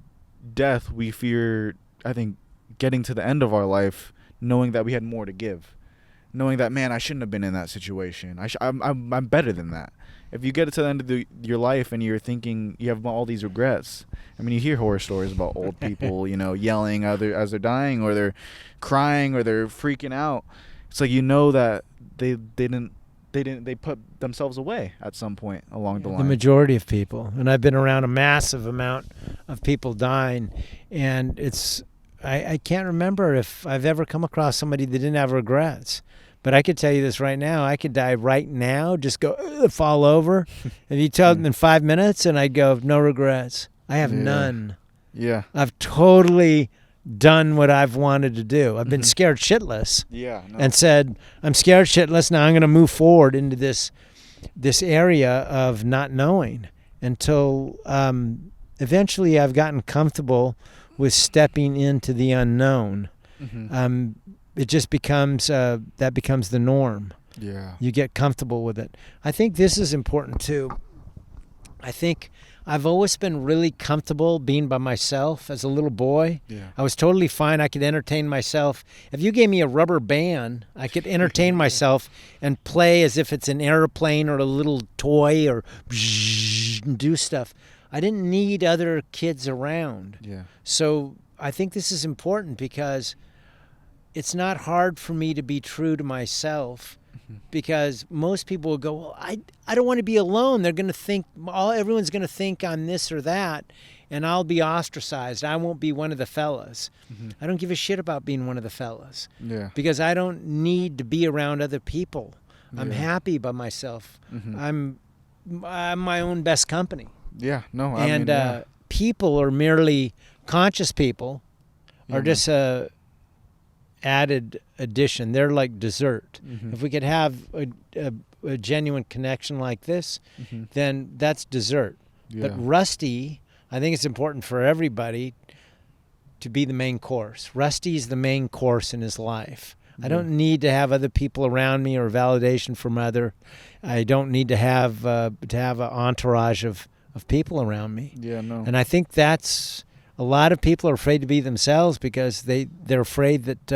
death, we fear, I think, getting to the end of our life knowing that we had more to give. Knowing that, man, I shouldn't have been in that situation. I'm better than that. If you get to the end of your life and you're thinking you have all these regrets, I mean, you hear horror stories about old people, you know, yelling as they're dying, or they're crying, or they're freaking out. It's like, you know, that they put themselves away at some point along the line. The majority of people, and I've been around a massive amount of people dying, and I can't remember if I've ever come across somebody that didn't have regrets. But I could tell you this right now. I could die right now, just go fall over. If you tell them in 5 minutes, and I'd go, no regrets. I have none. Yeah. I've totally done what I've wanted to do. I've been scared shitless. Yeah. No. And said, I'm scared shitless. Now I'm going to move forward into this area of not knowing until eventually I've gotten comfortable with stepping into the unknown. It just becomes that becomes the norm. Yeah. You get comfortable with it. I think this is important too. I think I've always been really comfortable being by myself as a little boy. Yeah. I was totally fine. I could entertain myself. If you gave me a rubber band, I could entertain myself and play as if it's an airplane or a little toy or and do stuff. I didn't need other kids around. Yeah. So I think this is important because it's not hard for me to be true to myself, because most people will go, well, I don't want to be alone. They're going to think, everyone's going to think I'm this or that, and I'll be ostracized. I won't be one of the fellas. I don't give a shit about being one of the fellas. Yeah. Because I don't need to be around other people. I'm happy by myself. I'm my own best company. Yeah. No. People are merely conscious people are just a added addition. They're like dessert. If we could have a genuine connection like this, then that's dessert. Yeah. But Rusty, I think it's important for everybody to be the main course. Rusty is the main course in his life. I don't need to have other people around me or validation from other. I don't need to have an entourage of people around me. Yeah. No. And I think that's, a lot of people are afraid to be themselves because they're afraid that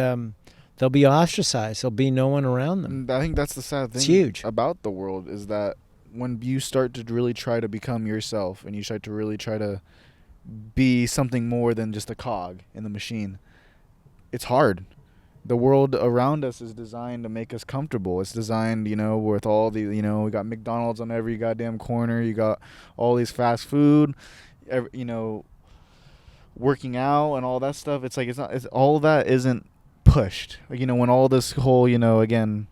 they'll be ostracized. There'll be no one around them. I think that's the sad thing. It's huge. About the world is that when you start to really try to become yourself and you start to really try to be something more than just a cog in the machine, it's hard. The world around us is designed to make us comfortable. It's designed, you know, with all the, you know, we got McDonald's on every goddamn corner. You got all these fast food, you know, working out and all that stuff. It's like, it's all that isn't pushed. Like, you know, when all this whole, you know, again,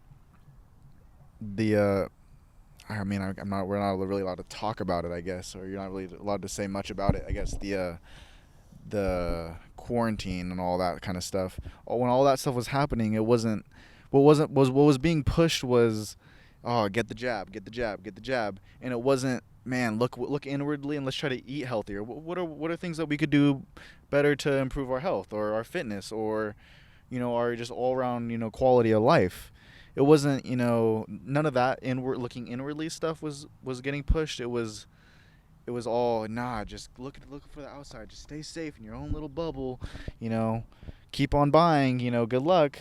we're not really allowed to talk about it, I guess, or you're not really allowed to say much about it, I guess, the quarantine and all that kind of stuff. When all that stuff was happening, it wasn't what was being pushed was oh, get the jab, get the jab, get the jab, and it wasn't, man, look inwardly and let's try to eat healthier. What are things that we could do better to improve our health or our fitness or, our just all around, quality of life. It wasn't, none of that looking inwardly stuff was getting pushed. It was all, nah, just look for the outside. Just stay safe in your own little bubble, keep on buying, good luck.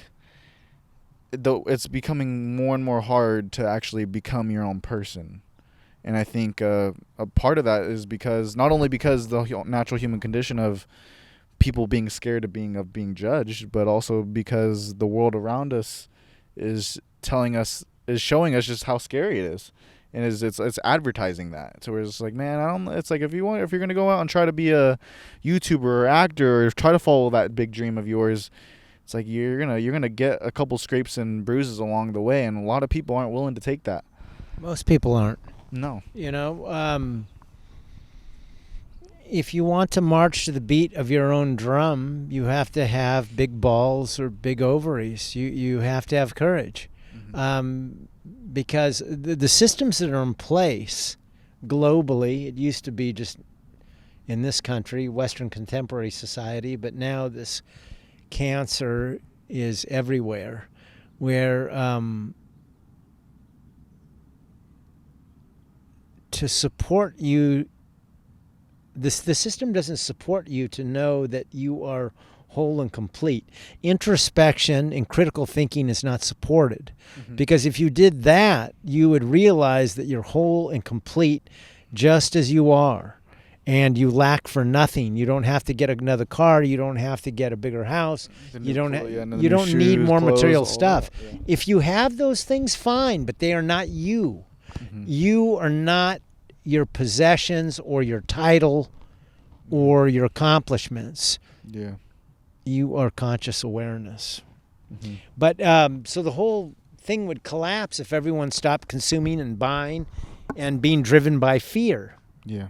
Though it's becoming more and more hard to actually become your own person. And I think a part of that is not only because the natural human condition of people being scared of being judged, but also because the world around us is showing us just how scary it is. And it's advertising that. So it's like, man, it's like if you're going to go out and try to be a YouTuber or actor or try to follow that big dream of yours, it's like you're gonna get a couple scrapes and bruises along the way, and a lot of people aren't willing to take that. Most people aren't. No. If you want to march to the beat of your own drum, you have to have big balls or big ovaries. You have to have courage. Mm-hmm. Because the systems that are in place globally, it used to be just in this country, Western contemporary society, but now this cancer is everywhere, where to support you, the system doesn't support you to know that you are whole and complete. Introspection and critical thinking is not supported. Mm-hmm. Because if you did that, you would realize that you're whole and complete just as you are. And you lack for nothing. You don't have to get another car. You don't have to get a bigger house. You don't need more clothes, material stuff. Yeah. If you have those things, fine, but they are not you. Mm-hmm. You are not your possessions or your title or your accomplishments. Yeah. You are conscious awareness. Mm-hmm. But so the whole thing would collapse if everyone stopped consuming and buying and being driven by fear. Yeah.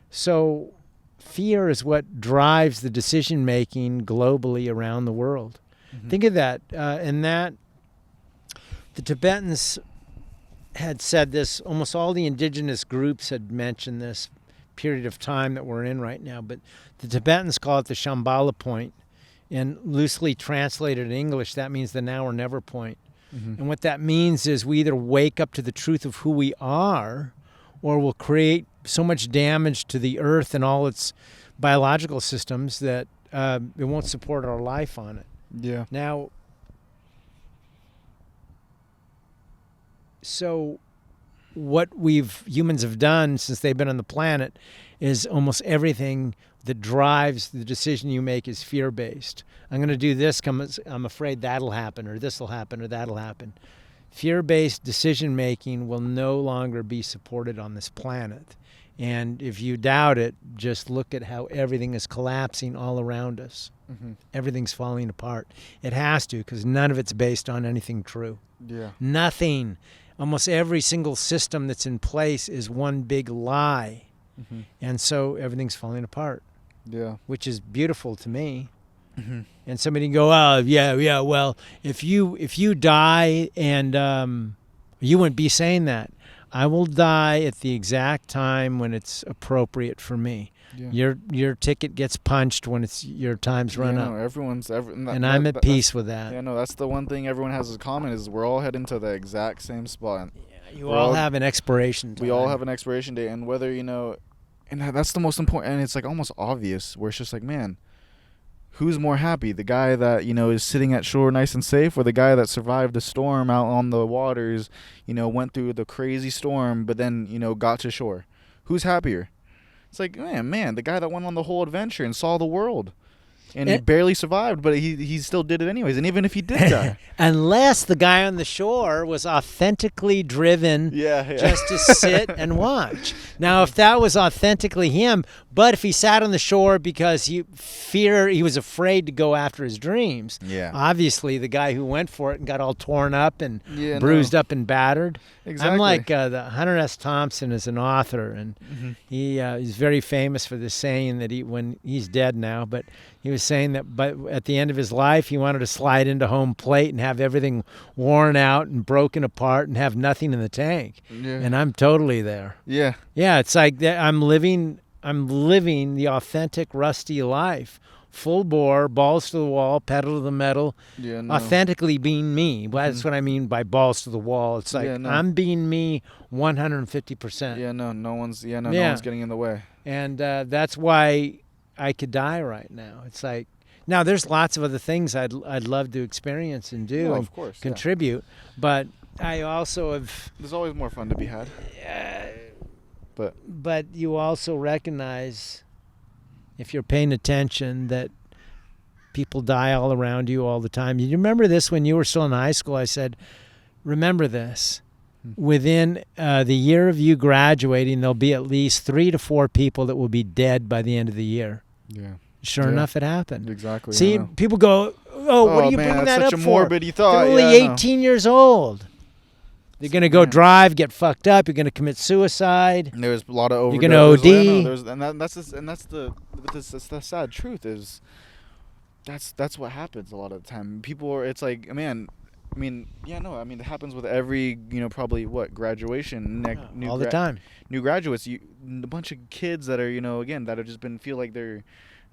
So fear is what drives the decision-making globally around the world. Mm-hmm. Think of that. And that the Tibetans had said this. Almost all the indigenous groups had mentioned this period of time that we're in right now. But the Tibetans call it the Shambhala point. And loosely translated in English, that means the now or never point. Mm-hmm. And what that means is we either wake up to the truth of who we are, or we'll create so much damage to the earth and all its biological systems that it won't support our life on it. Yeah. Now, so what humans have done since they've been on the planet is almost everything that drives the decision you make is fear-based. I'm going to do this because I'm afraid that'll happen, or this will happen, or that'll happen. Fear-based decision-making will no longer be supported on this planet. And if you doubt it, just look at how everything is collapsing all around us. Mm-hmm. Everything's falling apart. It has to, because none of it's based on anything true. Yeah. Nothing. Almost every single system that's in place is one big lie. Mm-hmm. And so everything's falling apart. Yeah. Which is beautiful to me. Mm-hmm. And somebody can go, oh, yeah, well, if you die, and you wouldn't be saying that. I will die at the exact time when it's appropriate for me. Yeah. Your ticket gets punched when it's your time's run up. And I'm at peace with that. Yeah, no, that's the one thing everyone has in common is we're all heading to the exact same spot. Yeah, you all have an expiration time. We all have an expiration date, and whether, and that's the most important, and it's like almost obvious, where it's just like, man, who's more happy? The guy that, is sitting at shore nice and safe, or the guy that survived the storm out on the waters, went through the crazy storm, but then, got to shore? Who's happier? It's like, man, the guy that went on the whole adventure and saw the world. And he barely survived, but he still did it anyways. And even if he did die. Unless the guy on the shore was authentically driven just to sit and watch. Now, if that was authentically him, but if he sat on the shore because he was afraid to go after his dreams, obviously the guy who went for it and got all torn up and bruised up and battered. Exactly. I'm like the Hunter S. Thompson is an author, and he's very famous for this saying that when he's dead now, but he was saying that, but at the end of his life, he wanted to slide into home plate and have everything worn out and broken apart and have nothing in the tank. Yeah. And I'm totally there. Yeah. Yeah, it's like I'm living the authentic Rusty life. Full bore, balls to the wall, pedal to the metal, Yeah. No. authentically being me. Well, that's what I mean by balls to the wall. It's like I'm being me 150%. Yeah. No one's getting in the way. And that's why I could die right now. It's like, now there's lots of other things I'd love to experience and do Oh, and of course, contribute, but I also have. There's always more fun to be had. But you also recognize, if you're paying attention, that people die all around you all the time. You remember this when you were still in high school? I said, remember this. Within the year of you graduating, there'll be at least 3 to 4 people that will be dead by the end of the year. Yeah. Sure enough, it happened. Exactly. See, people go, oh, what are you bringing that up for? Such a morbid thought. They're only 18 years old. They're going to go drive, get fucked up. You're going to commit suicide. And there's a lot of overdose. You're going to OD. That's the sad truth is that's what happens a lot of the time. People are, it's like, man, it happens with every, probably graduation, all the time. New graduates, a bunch of kids that are, that have just feel like they're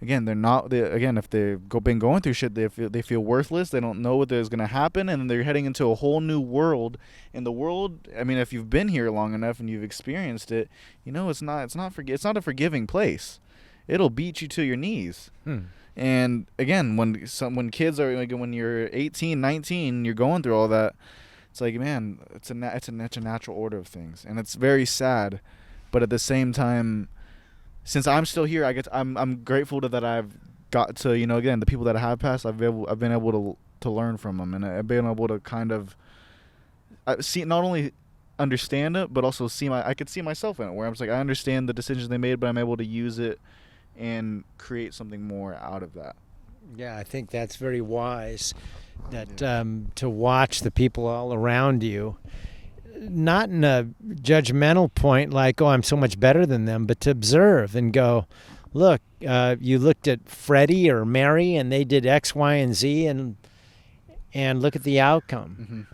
not, if they've been going through shit, they feel worthless. They don't know what is going to happen, and they're heading into a whole new world. And the world, if you've been here long enough and you've experienced it, it's not a forgiving place. It'll beat you to your knees. And again, when kids are, like, when you're 18, 19, you're going through all that, it's like, man, it's a natural order of things, and it's very sad. But at the same time, since I'm still here, I'm grateful that I've got to, again, the people that have passed, I've been able to learn from them, and I've been able to kind of see, not only understand it, but also I could see myself in it, where I'm just like, I understand the decisions they made, but I'm able to use it and create something more out of that. Yeah, I think that's very wise. That to watch the people all around you, not in a judgmental point like, oh, I'm so much better than them, but to observe and go, look, you looked at Freddie or Mary and they did X, Y, and Z, and look at the outcome.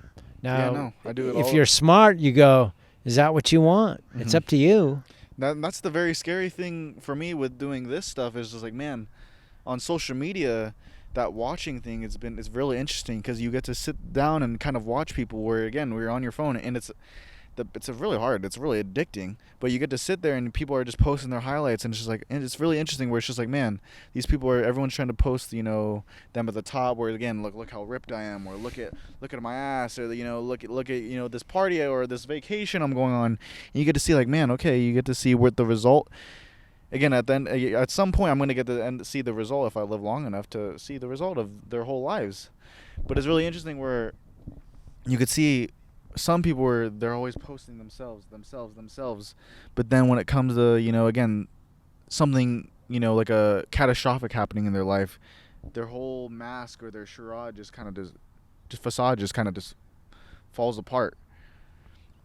Now, I do it if you're smart, you go, is that what you want? It's up to you. That's the very scary thing for me with doing this stuff, is just like, man, on social media, that watching thing is really interesting, because you get to sit down and kind of watch people where, again, we're on your phone, and it's really hard. It's really addicting. But you get to sit there and people are just posting their highlights, and it's just like, and it's really interesting where it's just like, man, these people everyone's trying to post, them at the top, where, again, look how ripped I am, or look at my ass, or look at this party or this vacation I'm going on. And you get to see, like, man, okay, you get to see what the result. Again, at some point, I'm going to get to see the result, if I live long enough to see the result of their whole lives. But it's really interesting where you could see some people where they're always posting themselves. But then when it comes to, again, something, like a catastrophic happening in their life, their whole mask or their charade facade just kind of falls apart.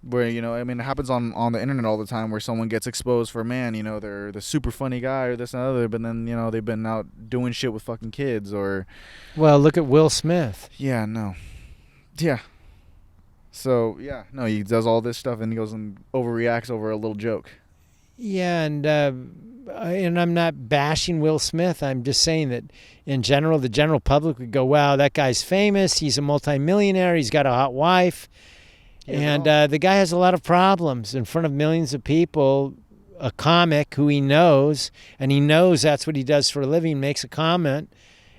Where, it happens on the internet all the time, where someone gets exposed for, man, they're the super funny guy or this and other, but then, they've been out doing shit with fucking kids, or... Well, look at Will Smith. Yeah, no. Yeah. So, yeah, no, he does all this stuff and he goes and overreacts over a little joke. Yeah, and I'm not bashing Will Smith. I'm just saying that, in general, the general public would go, wow, that guy's famous. He's a multimillionaire. He's got a hot wife. And the guy has a lot of problems in front of millions of people. A comic who he knows, and he knows that's what he does for a living, makes a comment,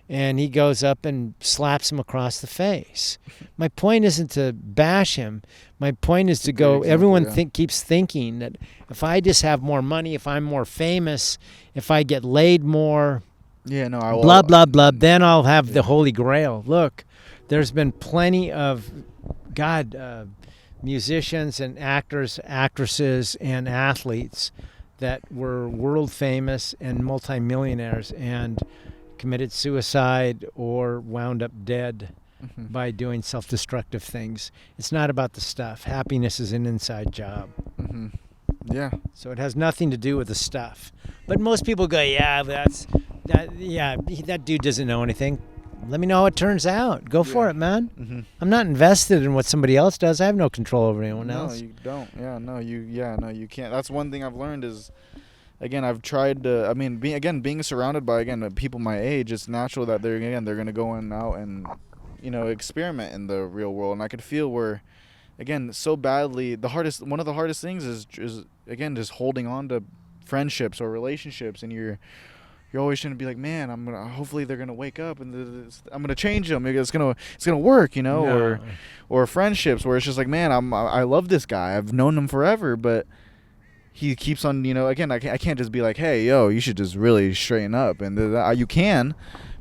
and he goes up and slaps him across the face. My point isn't to bash him. My point is to go, everyone keeps thinking that if I just have more money, if I'm more famous, if I get laid more, blah, blah, blah, then I'll have the Holy Grail. Look, there's been plenty of, musicians and actors, actresses, and athletes that were world famous and multimillionaires and committed suicide or wound up dead by doing self-destructive things. It's not about the stuff. Happiness is an inside job. Yeah. So it has nothing to do with the stuff. But most people go, yeah, That dude doesn't know anything. Let me know how it turns out. Go for it, man. Mm-hmm. I'm not invested in what somebody else does. I have no control over anyone else. No, you don't. You can't. That's one thing I've learned is, again, I've tried to. I mean, being surrounded by people my age, it's natural that they're gonna go out and, experiment in the real world, and I could feel where, again, so badly. One of the hardest things is again just holding on to friendships or relationships, and you're always trying to be like, man, hopefully they're gonna wake up and I'm gonna change them. It's gonna work, No. or friendships where it's just like, man, I love this guy. I've known him forever, but he keeps on, again, I can't just be like, hey, yo, you should just really straighten up, and you can,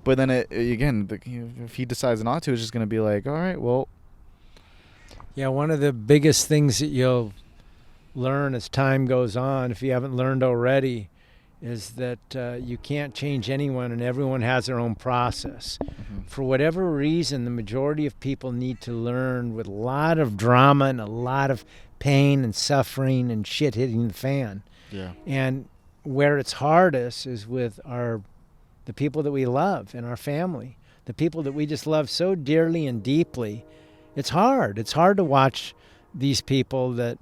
but then if he decides not to, it's just gonna be like, all right, well. Yeah, one of the biggest things that you'll learn as time goes on, if you haven't learned already, is that you can't change anyone, and everyone has their own process. Mm-hmm. For whatever reason, the majority of people need to learn with a lot of drama and a lot of pain and suffering and shit hitting the fan. Yeah. And where it's hardest is with the people that we love and our family, the people that we just love so dearly and deeply. It's hard. It's hard to watch these people that,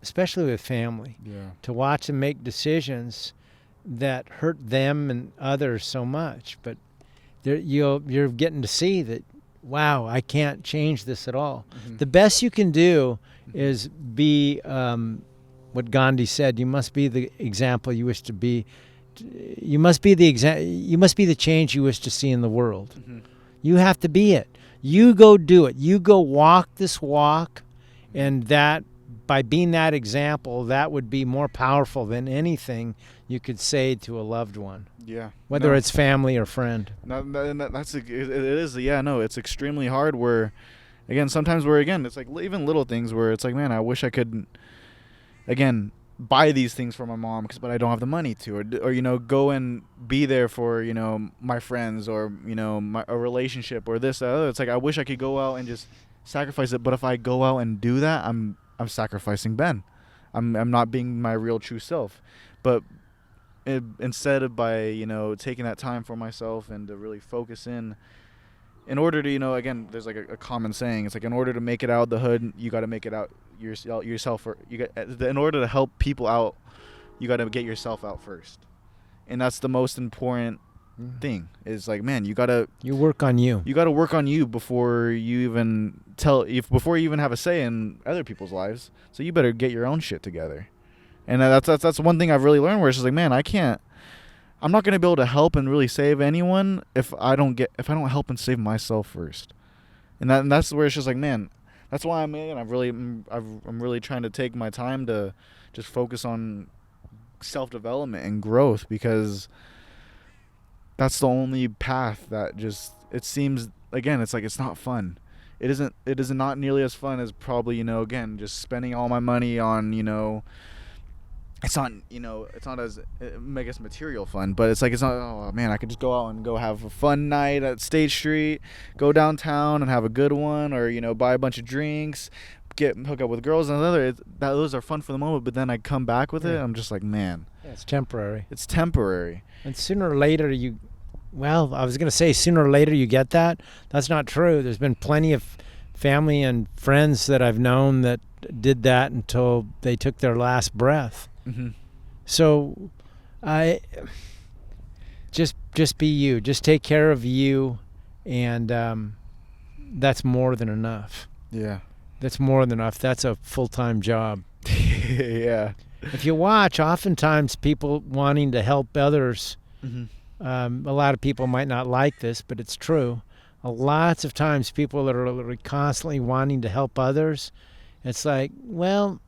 especially with family, to watch them make decisions that hurt them and others so much. But you're getting to see that, wow, I can't change this at all. Mm-hmm. The best you can do is be what Gandhi said. You must be the example you wish to be. You must be the change you wish to see in the world. Mm-hmm. You have to be it. You go do it. You go walk this walk, and that, by being that example, that would be more powerful than anything you could say to a loved one. Yeah. Whether it's family or friend. It's extremely hard where, again, sometimes it's like even little things where it's like, man, I wish I could, again, buy these things for my mom, but I don't have the money to, or go and be there for, my friends, or, a relationship, or this, other. It's like, I wish I could go out and just sacrifice it, but if I go out and do that, I'm sacrificing Ben. I'm not being my real true self. But instead of by taking that time for myself and to really focus in order to again, there's like a common saying. It's like, in order to make it out of the hood, you got to make it out yourself. In order to help people out, you got to get yourself out first, and that's the most important thing. Is like, man, you work on you. You got to work on you before you even before you even have a say in other people's lives. So you better get your own shit together. And that's one thing I've really learned, where it's just like, man, I'm not gonna be able to help and really save anyone if I don't help and save myself first. And that's where it's just like, man, that's why I'm really trying to take my time to just focus on self-development and growth, because that's the only path that just, it seems, again, it's like, it's not fun. It is not nearly as fun as probably, again, just spending all my money on, it's not as, I guess, material fun, but it's like, it's not, oh man, I could just go out and go have a fun night at State Street, go downtown and have a good one, or, buy a bunch of drinks, hook up with girls, and those are fun for the moment, but then I come back with it, I'm just like, man. Yeah, it's temporary. It's temporary. And sooner or later I was going to say sooner or later you get that. That's not true. There's been plenty of family and friends that I've known that did that until they took their last breath. Mm-hmm. So I just be you. Just take care of you, and that's more than enough. Yeah. That's more than enough. That's a full-time job. Yeah. If you watch, oftentimes people wanting to help others, mm-hmm. A lot of people might not like this, but it's true. Lots of times people that are constantly wanting to help others, it's like, well,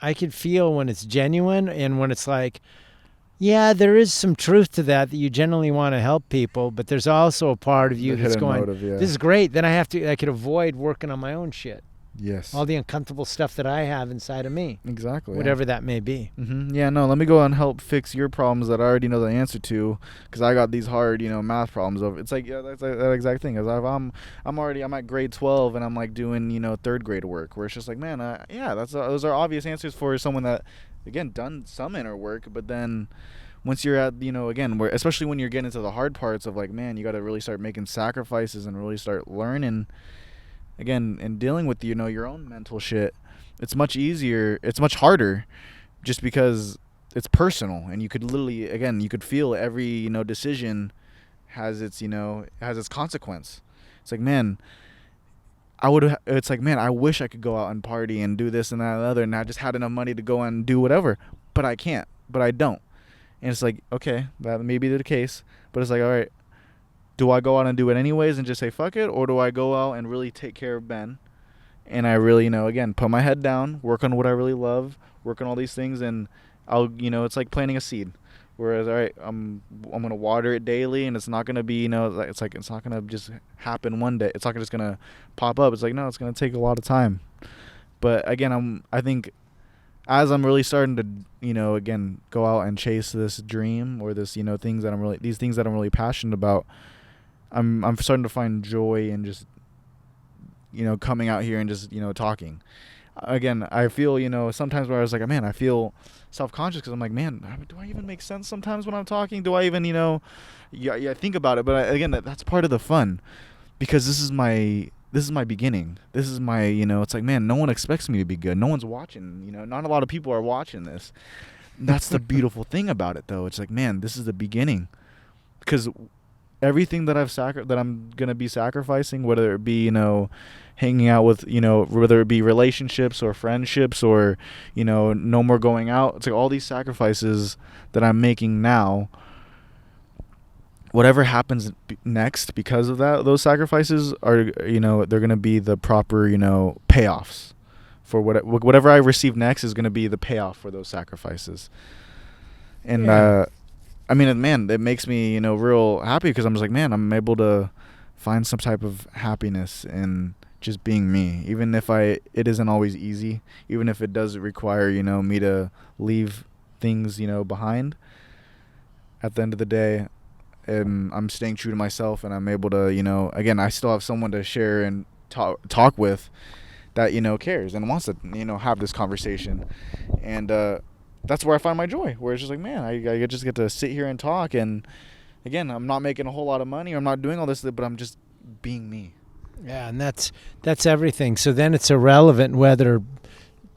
I could feel when it's genuine, and when it's like, yeah, there is some truth to that you generally want to help people, but there's also a part of you that's going, this is great, then I could avoid working on my own shit. Yes. All the uncomfortable stuff that I have inside of me. Exactly. Whatever that may be. Mm-hmm. Yeah, no, let me go and help fix your problems that I already know the answer to, because I got these hard, math problems. It's like, yeah, that's that exact thing. I'm at grade 12 and I'm like doing, third grade work, where it's just like, man, those are obvious answers for someone that, again, done some inner work, but then once you're at, again, where, especially when you're getting into the hard parts of like, man, you got to really start making sacrifices and really start learning again and dealing with, your own mental shit. It's much easier. It's much harder just because it's personal, and you could literally, again, you could feel every, decision has its, has its consequence. It's like, man, it's like, man, I wish I could go out and party and do this and that and the other, and I just had enough money to go and do whatever, but I can't, but I don't. And it's like, okay, that may be the case, but it's like, all right, do I go out and do it anyways and just say fuck it, or do I go out and really take care of Ben, and I really, again, put my head down, work on what I really love, work on all these things, and I'll, it's like planting a seed. Whereas, all right, I'm gonna water it daily, and it's not gonna be, it's like it's not gonna just happen one day. It's not just gonna pop up. It's like, no, it's gonna take a lot of time. But again, I think as I'm really starting to, again, go out and chase this dream or this, things that I'm really passionate about, I'm starting to find joy in just, coming out here and just, talking. Again, I feel, sometimes where I was like, man, I feel self-conscious because I'm like, man, do I even make sense sometimes when I'm talking? Do I even, I think about it, but again, that's part of the fun, because this is my beginning. This is my, it's like, man, no one expects me to be good. No one's watching, not a lot of people are watching this. That's the beautiful thing about it, though. It's like, man, this is the beginning, because everything that that I'm gonna be sacrificing, whether it be, hanging out with, whether it be relationships or friendships or, no more going out. It's like all these sacrifices that I'm making now, whatever happens next because of those sacrifices are, they're going to be the proper, payoffs for whatever I receive next is going to be the payoff for those sacrifices. And, yeah. I mean, man, it makes me, real happy, because I'm just like, man, I'm able to find some type of happiness in just being me, even if it isn't always easy, even if it does require, me to leave things, behind. At the end of the day, and I'm staying true to myself, and I'm able to, again, I still have someone to share and talk with that, cares and wants to, have this conversation. And that's where I find my joy, where it's just like, man, I just get to sit here and talk. And again, I'm not making a whole lot of money, or I'm not doing all this, but I'm just being me. Yeah, and that's everything. So then it's irrelevant whether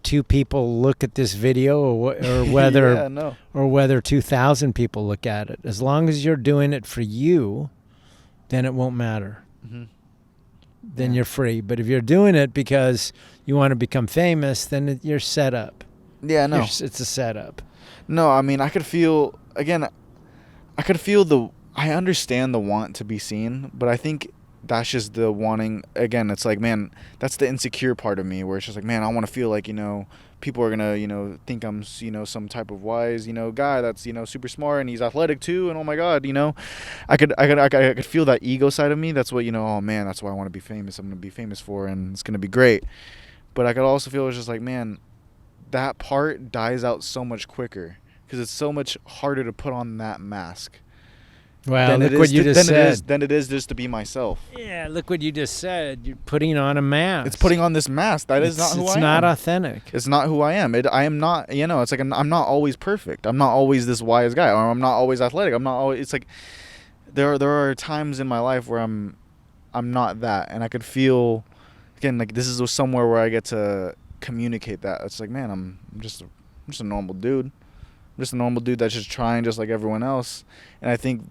two people look at this video or whether yeah, no. or whether 2,000 people look at it. As long as you're doing it for you, then it won't matter. Mm-hmm. Then you're free. But if you're doing it because you want to become famous, then you're set up. Yeah, no. It's a setup. No, I mean, I understand the want to be seen, but I think that's just the wanting. Again, it's like, man, that's the insecure part of me, where it's just like, man, I want to feel like, people are gonna, think I'm, some type of wise, guy that's, super smart, and he's athletic too, and oh my God, I could feel that ego side of me. That's what, oh man, that's why I want to be famous. I'm gonna be famous for, and it's gonna be great. But I could also feel it's just like, man, that part dies out so much quicker, because it's so much harder to put on that mask. Well, look what you just said. Then it is just to be myself. Yeah, look what you just said. You're putting on a mask. It's putting on this mask. Is not who I am. It's not authentic. It's not who I am. I am not, it's like I'm not always perfect. I'm not always this wise guy, or I'm not always athletic. I'm not always, it's like there are times in my life where I'm not that, and I could feel, again, like this is somewhere where I get to communicate that. It's like, man, I'm just a normal dude. I'm just a normal dude that's just trying just like everyone else. And I think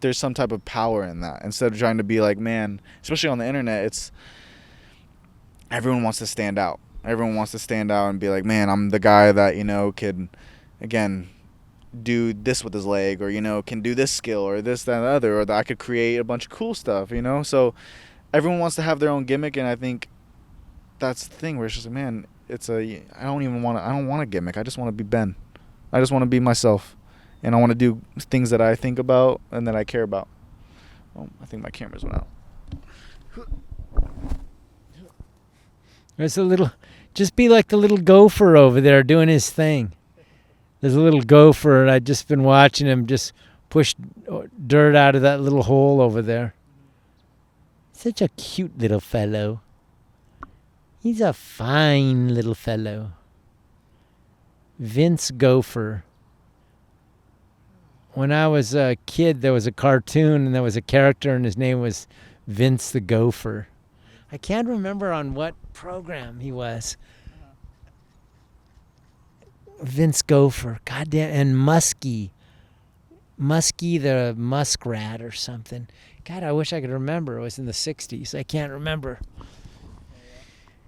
there's some type of power in that, instead of trying to be like, man, especially on the internet, it's everyone wants to stand out. Everyone wants to stand out and be like, man, I'm the guy that, could, again, do this with his leg, or, can do this skill, or this, that, and the other, or that I could create a bunch of cool stuff, So everyone wants to have their own gimmick, and I think that's the thing where it's just like, man, I don't want a gimmick. I just want to be Ben. I just want to be myself. And I want to do things that I think about and that I care about. Oh, I think my cameras went out. There's just be like the little gopher over there doing his thing. There's a little gopher, and I've just been watching him just push dirt out of that little hole over there. Such a cute little fellow. He's a fine little fellow. Vince Gopher. when I was a kid, there was a cartoon and there was a character and his name was Vince the Gopher. I can't remember on what program he was. Vince Gopher, goddamn, and Muskie the muskrat or something. God, I wish I could remember. It was in the 60s. I can't remember.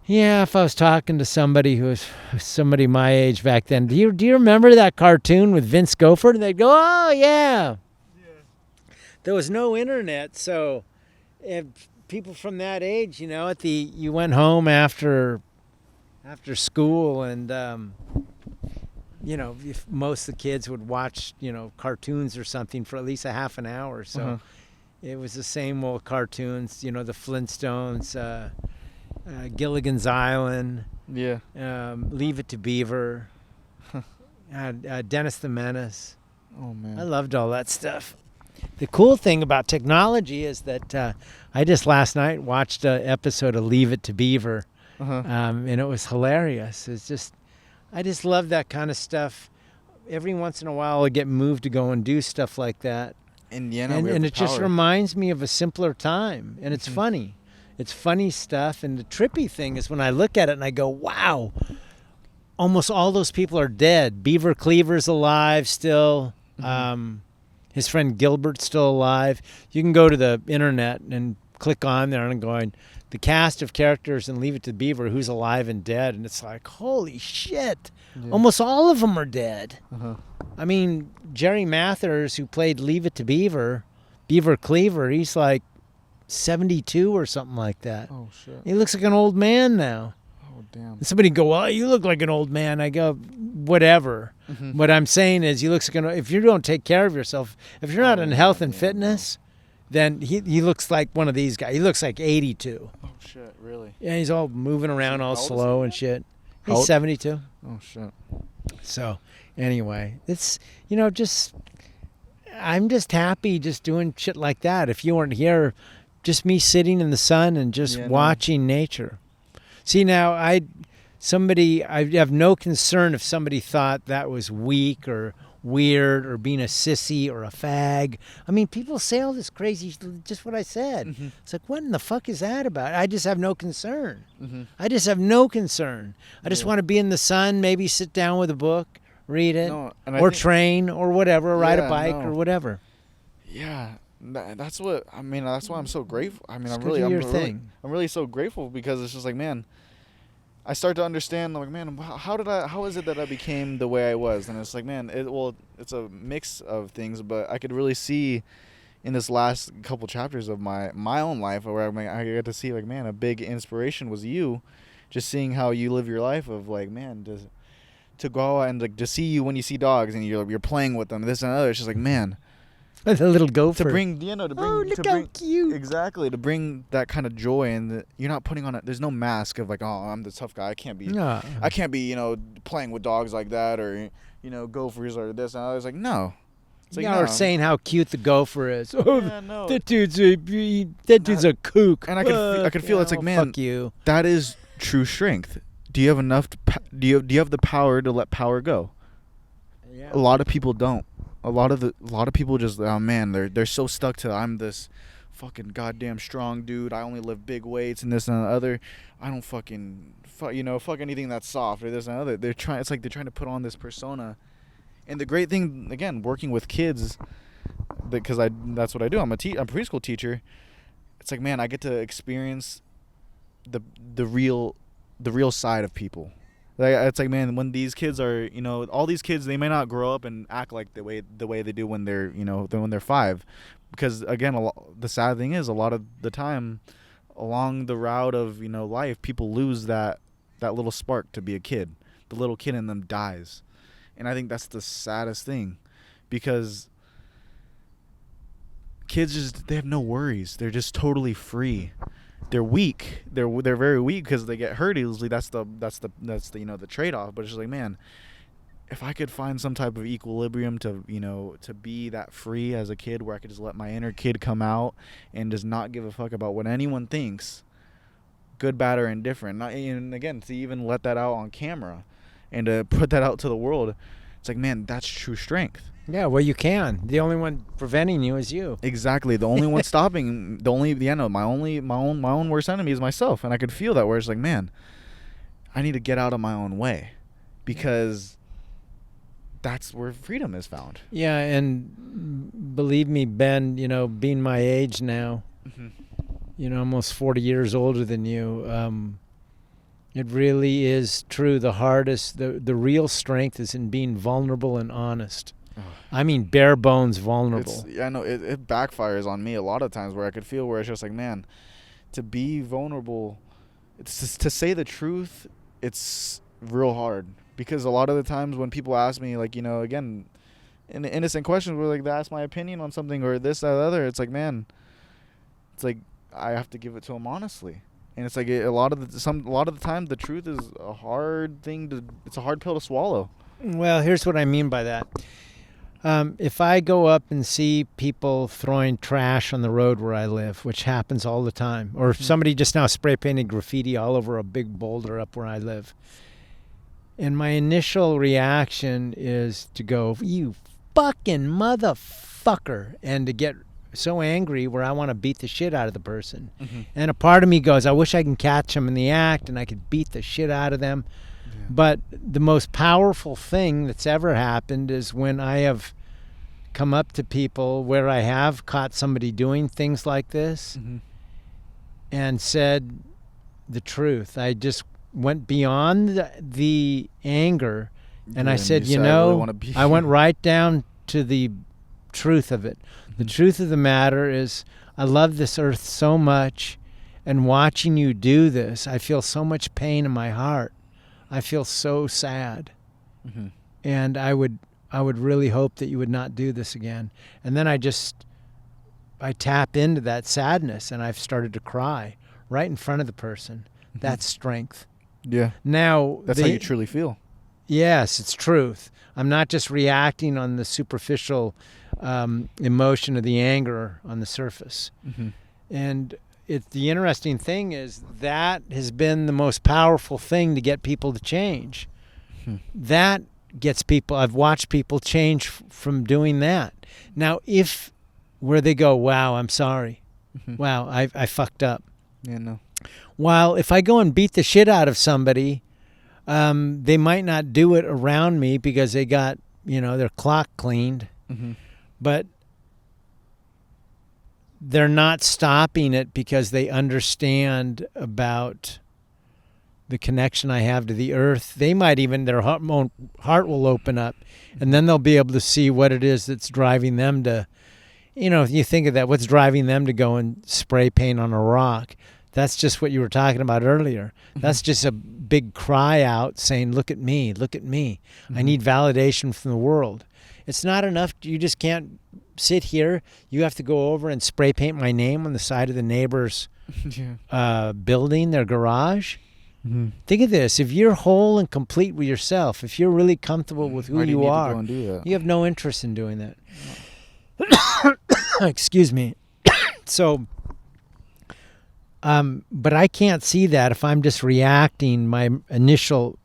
Yeah, if I was talking to somebody who was somebody my age back then, do you remember that cartoon with Vince Gopher? And they'd go, oh, yeah. There was no internet, so if people from that age, you went home after school and, if most of the kids would watch, cartoons or something for at least a half an hour. So it was the same old cartoons, the Flintstones, Gilligan's Island, Leave It to Beaver, Dennis the Menace. Oh, man. I loved all that stuff. The cool thing about technology is that I just last night watched an episode of Leave It to Beaver, and it was hilarious. I just love that kind of stuff. Every once in a while I get moved to go and do stuff like that. And it just reminds me of a simpler time, and it's funny. It's funny stuff, and the trippy thing is when I look at it and I go, wow, almost all those people are dead. Beaver Cleaver's alive still. His friend Gilbert's still alive. You can go to the internet and click on there and going, the cast of characters and Leave It to Beaver, who's alive and dead. And it's like, holy shit. Yeah. Almost all of them are dead. I mean, Jerry Mathers, who played Leave It to Beaver Cleaver, he's like 72 or something like that. Oh, shit. He looks like an old man now. Oh, damn. And somebody go, well, you look like an old man. I go, whatever. What I'm saying is, if you don't take care of yourself, if you're not in health and fitness, then he looks like one of these guys. He looks like 82. Oh, shit, really? Yeah, he's all moving around all slow and shit. He's 72. Oh, shit. So, anyway, it's, I'm just happy just doing shit like that. If you weren't here, just me sitting in the sun and just watching nature. See, now, I have no concern if somebody thought that was weak or weird or being a sissy or a fag. I mean, people say all this crazy, just what I said. It's like, what in the fuck is that about? I just have no concern. I just have no concern. I just want to be in the sun, maybe sit down with a book, read it, train or whatever, ride a bike or whatever. Yeah. That's what I mean. That's why I'm so grateful. I mean, I'm really so grateful because it's just like, man, I start to understand, like, man, how is it that I became the way I was? And it's like, man, it's a mix of things, but I could really see in this last couple chapters of my own life where I get to see, like, man, a big inspiration was you, just seeing how you live your life of, like, man, to go out and, like, to see you when you see dogs and you're playing with them, this and other. It's just like, man. The little gopher. To bring look how cute. Exactly, to bring that kind of joy, and you're not putting on there's no mask of, like, oh, I'm the tough guy. I can't be, playing with dogs like that, or, gophers or this and that. It's like, no. It's like, or saying how cute the gopher is. Oh, yeah, no. That dude's a kook. And I could feel it's like, man, fuck you. That is true strength. Do you have enough? Do you have the power to let power go? Yeah. A lot of people don't. A lot of people just, oh man, they're so stuck to, I'm this fucking goddamn strong dude. I only lift big weights and this and the other. I don't fuck anything that's soft or this and the other. It's like they're trying to put on this persona. And the great thing, again, working with kids, because that's what I do. I'm a preschool teacher. It's like, man, I get to experience the real side of people. Like, it's like, man, when these kids are, all these kids, they may not grow up and act like the way they do when they're, when they're 5, because again, the sad thing is a lot of the time along the route of, life, people lose that little spark to be a kid. The little kid in them dies, and I think that's the saddest thing, because kids they have no worries. They're just totally free. They're weak. They're very weak because they get hurt easily. That's the the trade-off. But it's just like, man, if I could find some type of equilibrium to be that free as a kid, where I could just let my inner kid come out and just not give a fuck about what anyone thinks, good, bad, or indifferent. And again, to even let that out on camera and to put that out to the world, it's like, man, that's true strength. Yeah, well, you can. The only one preventing you is you. Exactly. The only one stopping, my own worst enemy is myself. And I could feel that, where it's like, man, I need to get out of my own way, because that's where freedom is found. Yeah, and believe me, Ben, being my age now, almost 40 years older than you, it really is true. The hardest, the real strength is in being vulnerable and honest. I mean, bare bones vulnerable. It backfires on me a lot of times, where I could feel where it's just like, man, to be vulnerable, it's just, to say the truth, it's real hard. Because a lot of the times when people ask me, like, again, in innocent questions where, like, they ask my opinion on something or this, that, other, it's like, man, it's like I have to give it to them honestly. And it's like a lot of the time the truth is a hard thing it's a hard pill to swallow. Well, here's what I mean by that. If I go up and see people throwing trash on the road where I live, which happens all the time, or if somebody just now spray painted graffiti all over a big boulder up where I live, and my initial reaction is to go, "You fucking motherfucker," and to get so angry where I want to beat the shit out of the person. And a part of me goes, I wish I can catch them in the act and I could beat the shit out of them. Yeah. But the most powerful thing that's ever happened is when I have come up to people where I have caught somebody doing things like this and said the truth. I just went beyond the anger and I said, I went right down to the truth of it. The truth of the matter is, I love this earth so much, and watching you do this, I feel so much pain in my heart. I feel so sad. And I would really hope that you would not do this again. And then I tap into that sadness, and I've started to cry right in front of the person. That's strength. Yeah. Now that's how you truly feel. Yes, it's truth. I'm not just reacting on the superficial emotion of the anger on the surface. And the interesting thing is that has been the most powerful thing to get people to change. That gets people, I've watched people change from doing that. Now, where they go, wow, I'm sorry. Wow, I fucked up. Yeah, no. While if I go and beat the shit out of somebody, they might not do it around me because they got, their clock cleaned. But they're not stopping it because they understand about the connection I have to the earth. They might even, their heart will open up, and then they'll be able to see what it is that's driving them to, if you think of that, what's driving them to go and spray paint on a rock. That's just what you were talking about earlier. That's just a big cry out saying, look at me, look at me. I need validation from the world. It's not enough. You just can't sit here. You have to go over and spray paint my name on the side of the neighbor's building, their garage. Think of this. If you're whole and complete with yourself, if you're really comfortable with who you are, you have no interest in doing that. Excuse me. So, but I can't see that if I'm just reacting my initial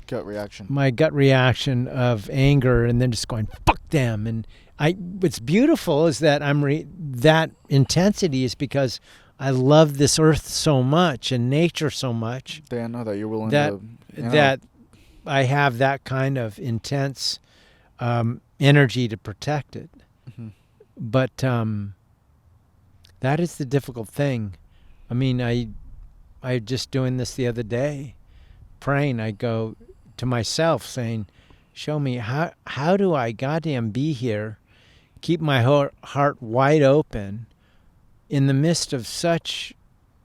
gut reaction of anger, and then just going, fuck them. And what's beautiful is that that intensity is because I love this earth so much and nature so much. I know that you're willing that I have that kind of intense energy to protect it. But that is the difficult thing. I mean, I just doing this the other day, praying. I go to myself saying, show me how do I goddamn be here, keep my heart wide open in the midst of such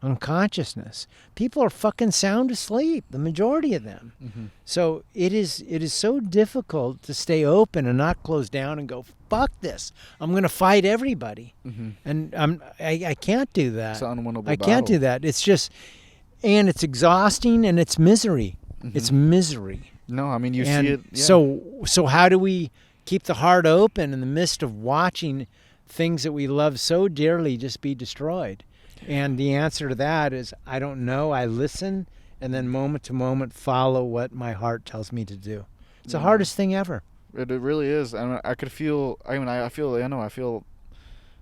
unconsciousness. People are fucking sound asleep, the majority of them. So it is so difficult to stay open and not close down and go, fuck this, I'm going to fight everybody. And I can't do that. It's an unwinnable I can't do that. It's just, and it's exhausting and it's misery. It's misery. No, I mean, you see it. Yeah. So how do we keep the heart open in the midst of watching things that we love so dearly just be destroyed? And the answer to that is, I don't know. I listen, and then moment to moment follow what my heart tells me to do. It's the hardest thing ever. It really is. And I could feel. I mean, I feel. I know. I feel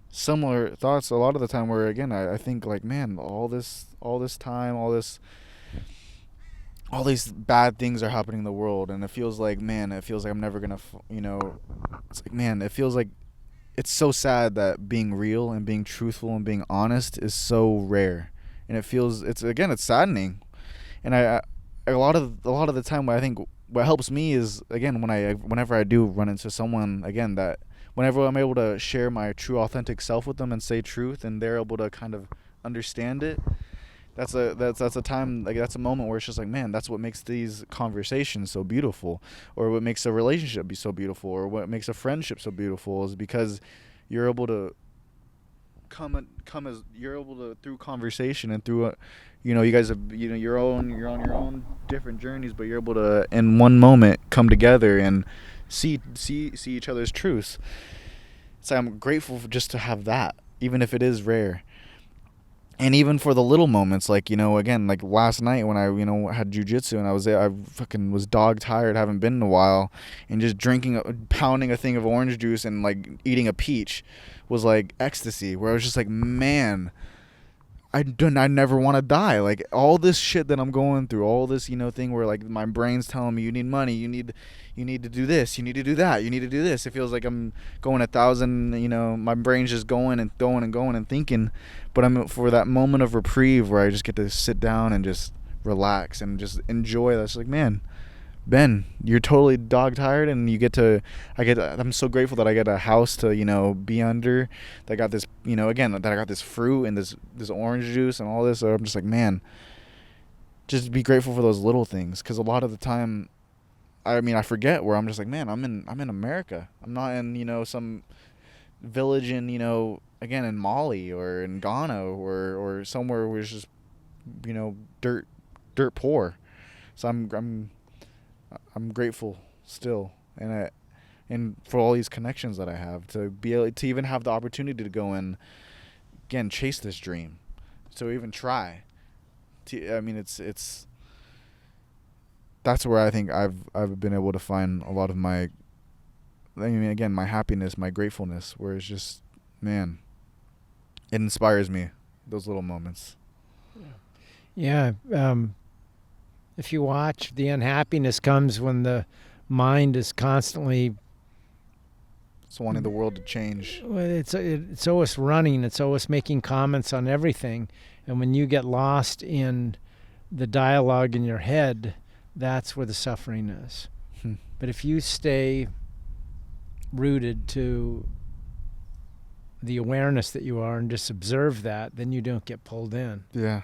similar thoughts a lot of the time. Where again, I think like, man, all this time, all these bad things are happening in the world, and it feels like, man, it feels like I'm never gonna, it's like, man, it feels like it's so sad that being real and being truthful and being honest is so rare, and it's saddening, and a lot of the time, I think what helps me is, again, whenever I do run into someone again, that whenever I'm able to share my true authentic self with them and say truth, and they're able to kind of understand it. That's a time, like, that's a moment where it's just like, man, that's what makes these conversations so beautiful, or what makes a relationship be so beautiful, or what makes a friendship so beautiful, is because you're able to you're able to, through conversation and through you guys have, you're on your own different journeys, but you're able to in one moment come together and see each other's truths. So I'm grateful just to have that, even if it is rare. And even for the little moments, like, again, like last night when I, had jujitsu, and I fucking was dog tired, haven't been in a while, and just pounding a thing of orange juice and like eating a peach was like ecstasy, where I was just like, man, I never want to die. Like, all this shit that I'm going through, all this, thing where like my brain's telling me, you need money, you need to do this, you need to do that, you need to do this. It feels like I'm going 1,000, my brain's just going and going and going and thinking. But I'm for that moment of reprieve where I just get to sit down and just relax and just enjoy. That's like, man, Ben, you're totally dog tired, and I'm so grateful that I get a house to, be under, that I got this, again, that I got this fruit and this orange juice and all this. So I'm just like, man, just be grateful for those little things. 'Cause a lot of the time, I forget, where I'm just like, man, I'm in America. I'm not in, some village in, again, in Mali or in Ghana or somewhere where it's just, dirt poor. So I'm grateful still, and for all these connections that I have, to be able to even have the opportunity to go and again chase this dream, to even try. It's that's where I think I've been able to find a lot of my, again, my happiness, my gratefulness, where it's just, man, it inspires me, those little moments. Yeah. If you watch, the unhappiness comes when the mind is constantly, it's wanting the world to change. It's always running. It's always making comments on everything. And when you get lost in the dialogue in your head, that's where the suffering is. But if you stay rooted to the awareness that you are and just observe that, then you don't get pulled in. Yeah.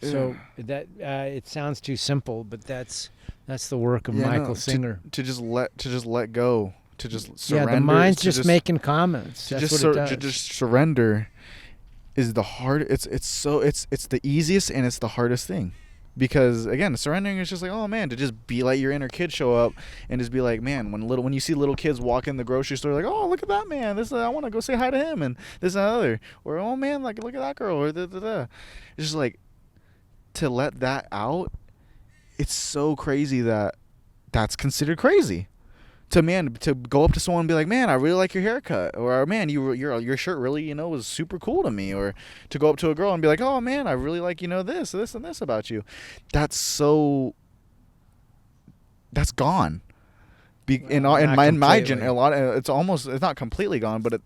So that it sounds too simple, but that's the work of Michael Singer. To just let go, to just surrender. Yeah, the mind's just making comments. That's what it does. To just surrender is the hard. It's the easiest and it's the hardest thing, because again, surrendering is just like, oh man, to just be like your inner kid show up and just be like, man, when you see little kids walk in the grocery store, like, oh, look at that man, this I want to go say hi to him, and this and other, or oh man, like, look at that girl, or da da da. It's just like, to let that out, it's so crazy that's considered crazy. To go up to someone and be like, man, I really like your haircut, or man, your shirt really, was super cool to me, or to go up to a girl and be like, oh man, I really like, this and this about you. That's gone. In my gen, it's not completely gone, but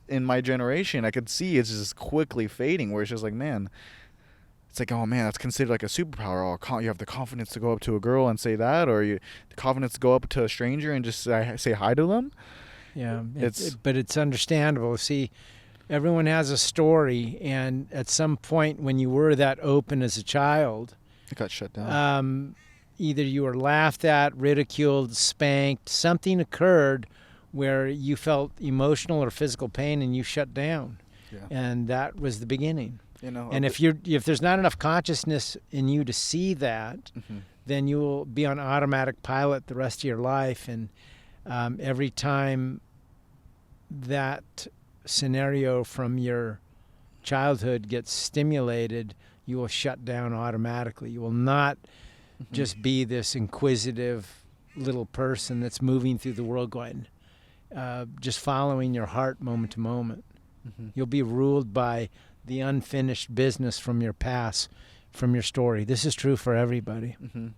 in my generation, I could see it's just quickly fading, where it's just like, man, it's like, oh man, that's considered like a superpower. Oh, you have the confidence to go up to a girl and say that, or the confidence to go up to a stranger and just say hi to them. Yeah, but it's understandable. See, everyone has a story, and at some point when you were that open as a child, it got shut down. Either you were laughed at, ridiculed, spanked, something occurred where you felt emotional or physical pain and you shut down. Yeah. And that was the beginning. And if there's not enough consciousness in you to see that, then you will be on automatic pilot the rest of your life. And every time that scenario from your childhood gets stimulated, you will shut down automatically. You will not just be this inquisitive, little person that's moving through the world going, just following your heart moment to moment. Mm-hmm. You'll be ruled by the unfinished business from your past, from your story. This is true for everybody. Mm-hmm.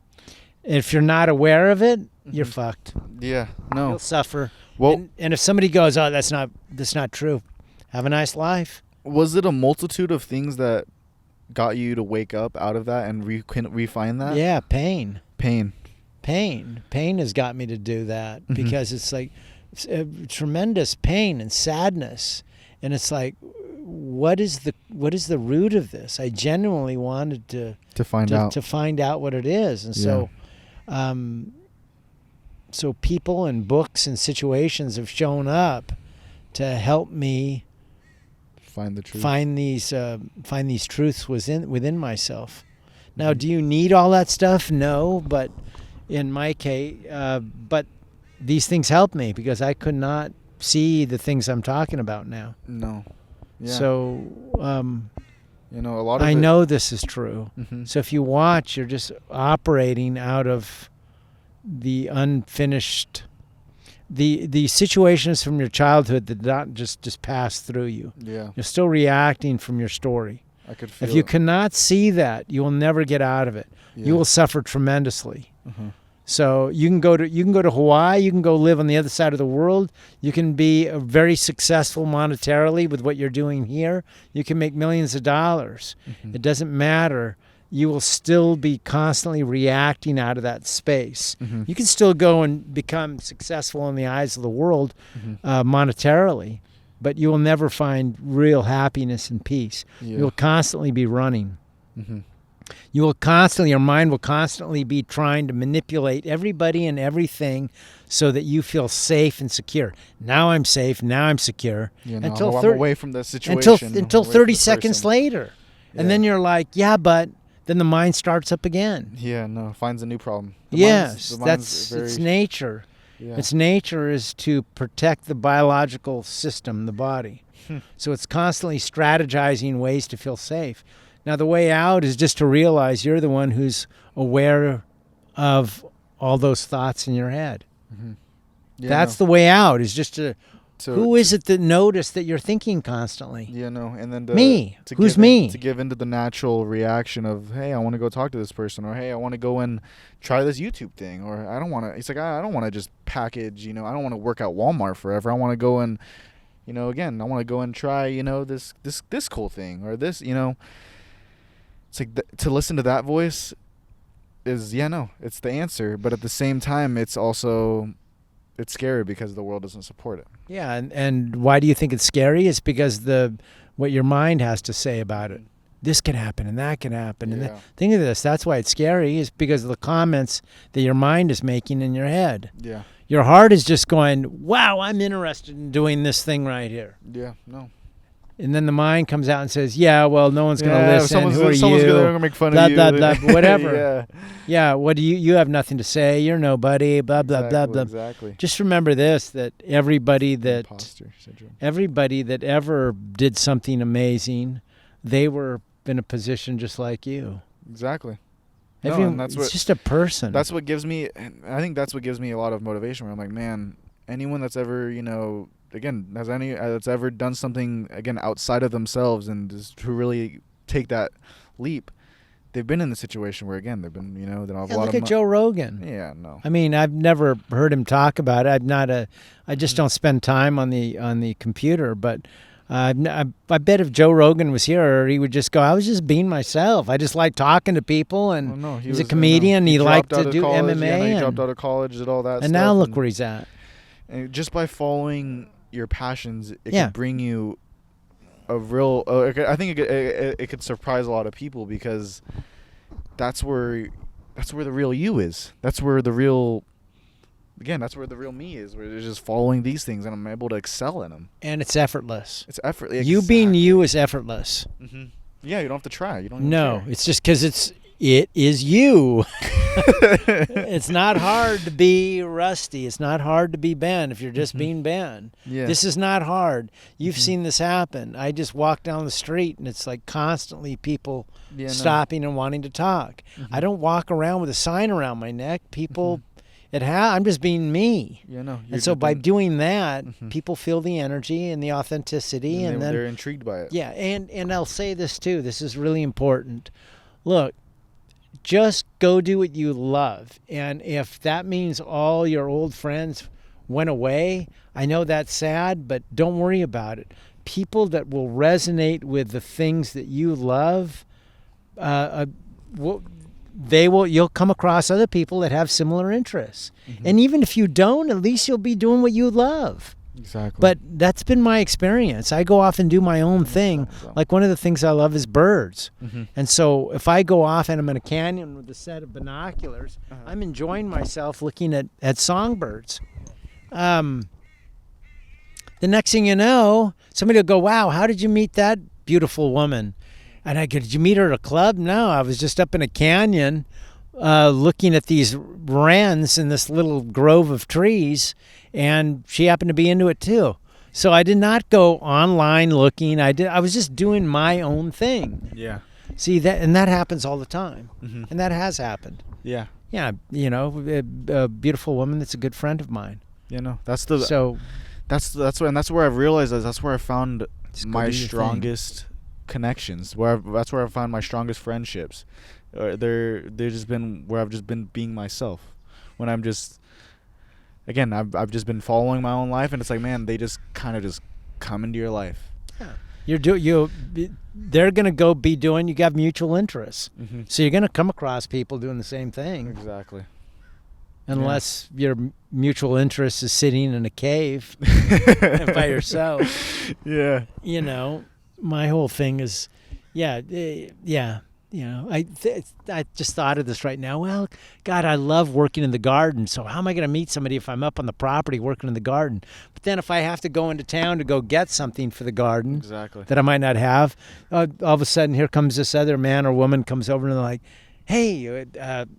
If you're not aware of it, you're Mhm. fucked. Yeah. No. You'll suffer. Well, And if somebody goes, "Oh, that's not true," have a nice life. was it a multitude of things that got you to wake up out of that and refine that? Yeah, pain. Pain. Pain has got me to do that Mhm. because it's like tremendous pain and sadness, and it's like, what is the root of this? I genuinely wanted to find out. to find out what it is, and so people and books and situations have shown up to help me Find the truth. find these truths within myself. Now, Mhm. do you need all that stuff? No, but in my case, but these things help me because I could not see the things I'm talking about now. No. Yeah. So a lot of I it, know this is true. Mhm. So if you watch, you're just operating out of the unfinished, the situations from your childhood that not just pass through you. Yeah. You're still reacting from your story. I could feel If you it. cannot see that, you will never get out of it. Yeah. You will suffer tremendously. Uh-huh. So you can go to Hawaii. You can go live on the other side of the world. You can be very successful monetarily with what you're doing here. You can make millions of dollars. Mhm. It doesn't matter. You will still be constantly reacting out of that space. Mhm. You can still go and become successful in the eyes of the world Mhm. monetarily, but you will never find real happiness and peace. Yeah. You'll constantly be running. Mhm. Your mind will constantly be trying to manipulate everybody and everything so that you feel safe and secure. Now I'm safe, now I'm secure. Yeah, no, until I'm 30 away from the situation. until away from 30 the seconds person. later. And Yeah. then you're like, yeah, but then the mind starts up again. Yeah, no, finds a new problem. Yes, The mind's that's very, it's nature. yeah. Its nature is to protect the biological system, the body. So it's constantly strategizing ways to feel safe. Now, the way out is just to realize you're the one who's aware of all those thoughts in your head. Mhm. Yeah, That's no. the way out, is just to, So who is it that noticed that you're thinking constantly? Yeah, no, and then Me. to Who's give me? to give into the natural reaction of, hey, I want to go talk to this person, or hey, I want to go and try this YouTube thing, or I don't want to. It's like I don't want to just package. I don't want to work at Walmart forever. I want to go and, again, I want to go and try, this cool thing or this, It's like to listen to that voice is it's the answer, but at the same time, it's scary because the world doesn't support it. Yeah, and why do you think it's scary? It's because what your mind has to say about it. This can happen and that can happen. And Yeah. think of this. That's why it's scary, is because of the comments that your mind is making in your head. Yeah. Your heart is just going, wow, I'm interested in doing this thing right here. Yeah. No. And then the mind comes out and says, yeah, well, no one's going to listen. Someone's Who are someone's you? gonna make fun Blah, of you. blah, blah, whatever. Yeah. Yeah, what do you have nothing to say. You're nobody, blah, blah, blah, blah. Exactly. Just remember this, that everybody that Imposter syndrome. everybody that ever did something amazing, they were in a position just like you. Exactly. Everyone, and that's it's what just a person. that's what gives me. I think that's what gives me a lot of motivation. Where I'm like, man, anyone that's ever that's ever done something outside of themselves and just to really take that leap, they've been in the situation where they've been they have a lot look of at Joe Rogan. Yeah, no. I mean, I've never heard him talk about it. I just don't spend time on the computer. But I bet if Joe Rogan was here, he would just go, I was just being myself. I just like talking to people, and No, he's a comedian. He liked dropped out to of do college, MMA. Yeah, no, he and dropped out of college, did all that stuff. and now look where he's at. And just by following your passions, it Yeah. can bring you a real. I think it could surprise a lot of people because that's where the real you is. That's where the real. Again, that's where the real me is. Where it's just following these things, and I'm able to excel in them. And it's effortless. It's effortless. You being you is effortless. Mm-hmm. Yeah, you don't have to try. You don't. Even No, care. it's just because it is you. It's not hard to be Rusty. It's not hard to be Ben if you're just being Ben. Yeah. This is not hard. You've seen this happen. I just walk down the street and it's like constantly people Yeah, no. stopping and wanting to talk. I don't walk around with a sign around my neck. People, I'm just being me. Yeah, no. And so by doing that, people feel the energy and the authenticity, and then they're intrigued by it. Yeah, and I'll say this too. This is really important. Look, just go do what you love, and if that means all your old friends went away, I know that's sad, but don't worry about it. People that will resonate with the things that you love, you'll come across other people that have similar interests. And even if you don't, at least you'll be doing what you love. Exactly. But that's been my experience. I go off and do my own thing. Like one of the things I love is birds. And so if I go off and I'm in a canyon with a set of binoculars, I'm enjoying myself looking at songbirds. The next thing you know, somebody will go, wow, how did you meet that beautiful woman? And I go, did you meet her at a club? No, I was just up in a canyon looking at these wrens in this little grove of trees, and she happened to be into it too. So I did not go online looking. I was just doing my own thing. Yeah. See, that happens all the time. And that has happened. Yeah. Yeah, a beautiful woman that's a good friend of mine. That's where I've realized that's where I found my strongest connections. That's where I found my strongest friendships. They're just been where I've just been being myself. When I'm just, again, I've just been following my own life, and it's like, man, they just kind of just come into your life. Yeah. They're gonna go be doing. You got mutual interests, so you're gonna come across people doing the same thing. Exactly. Unless your mutual interest is sitting in a cave by yourself. Yeah. My whole thing is, I just thought of this right now. Well, God, I love working in the garden. So how am I going to meet somebody if I'm up on the property working in the garden? But then if I have to go into town to go get something for the garden that I might not have, all of a sudden here comes this other man or woman comes over and they're like, hey,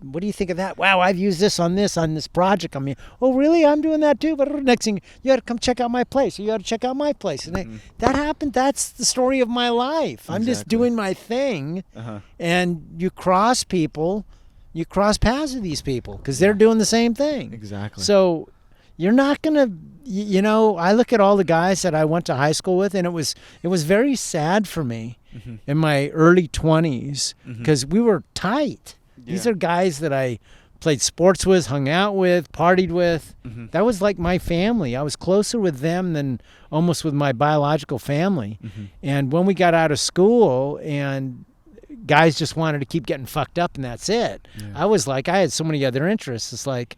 what do you think of that? Wow, I've used this on this project. I mean, oh, really? I'm doing that too. But next thing, you got to come check out my place. Or you got to check out my place. And that happened. That's the story of my life. I'm just doing my thing. And you cross paths with these people because they're doing the same thing. Exactly. So you're not going to, I look at all the guys that I went to high school with, and it was very sad for me. In my early 20s, because we were tight. These are guys that I played sports with, hung out with, partied with. That was like my family. I was closer with them than almost with my biological family. And when we got out of school and guys just wanted to keep getting fucked up and that's it, I was like, I had so many other interests. It's like,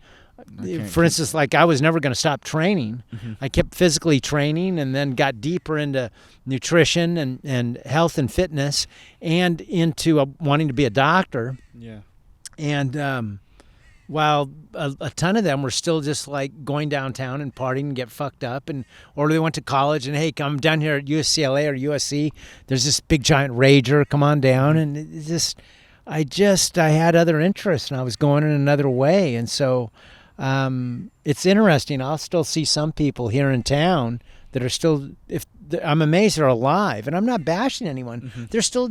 for instance, like I was never going to stop training. I kept physically training and then got deeper into nutrition and health and fitness and into wanting to be a doctor. Yeah. And while a ton of them were still just like going downtown and partying and get fucked up, or they went to college and, hey, come down here at UCLA or USC. There's this big giant rager. Come on down. And it just, I had other interests and I was going in another way. And so it's interesting. I'll still see some people here in town that are still, I'm amazed they're alive, and I'm not bashing anyone. They're still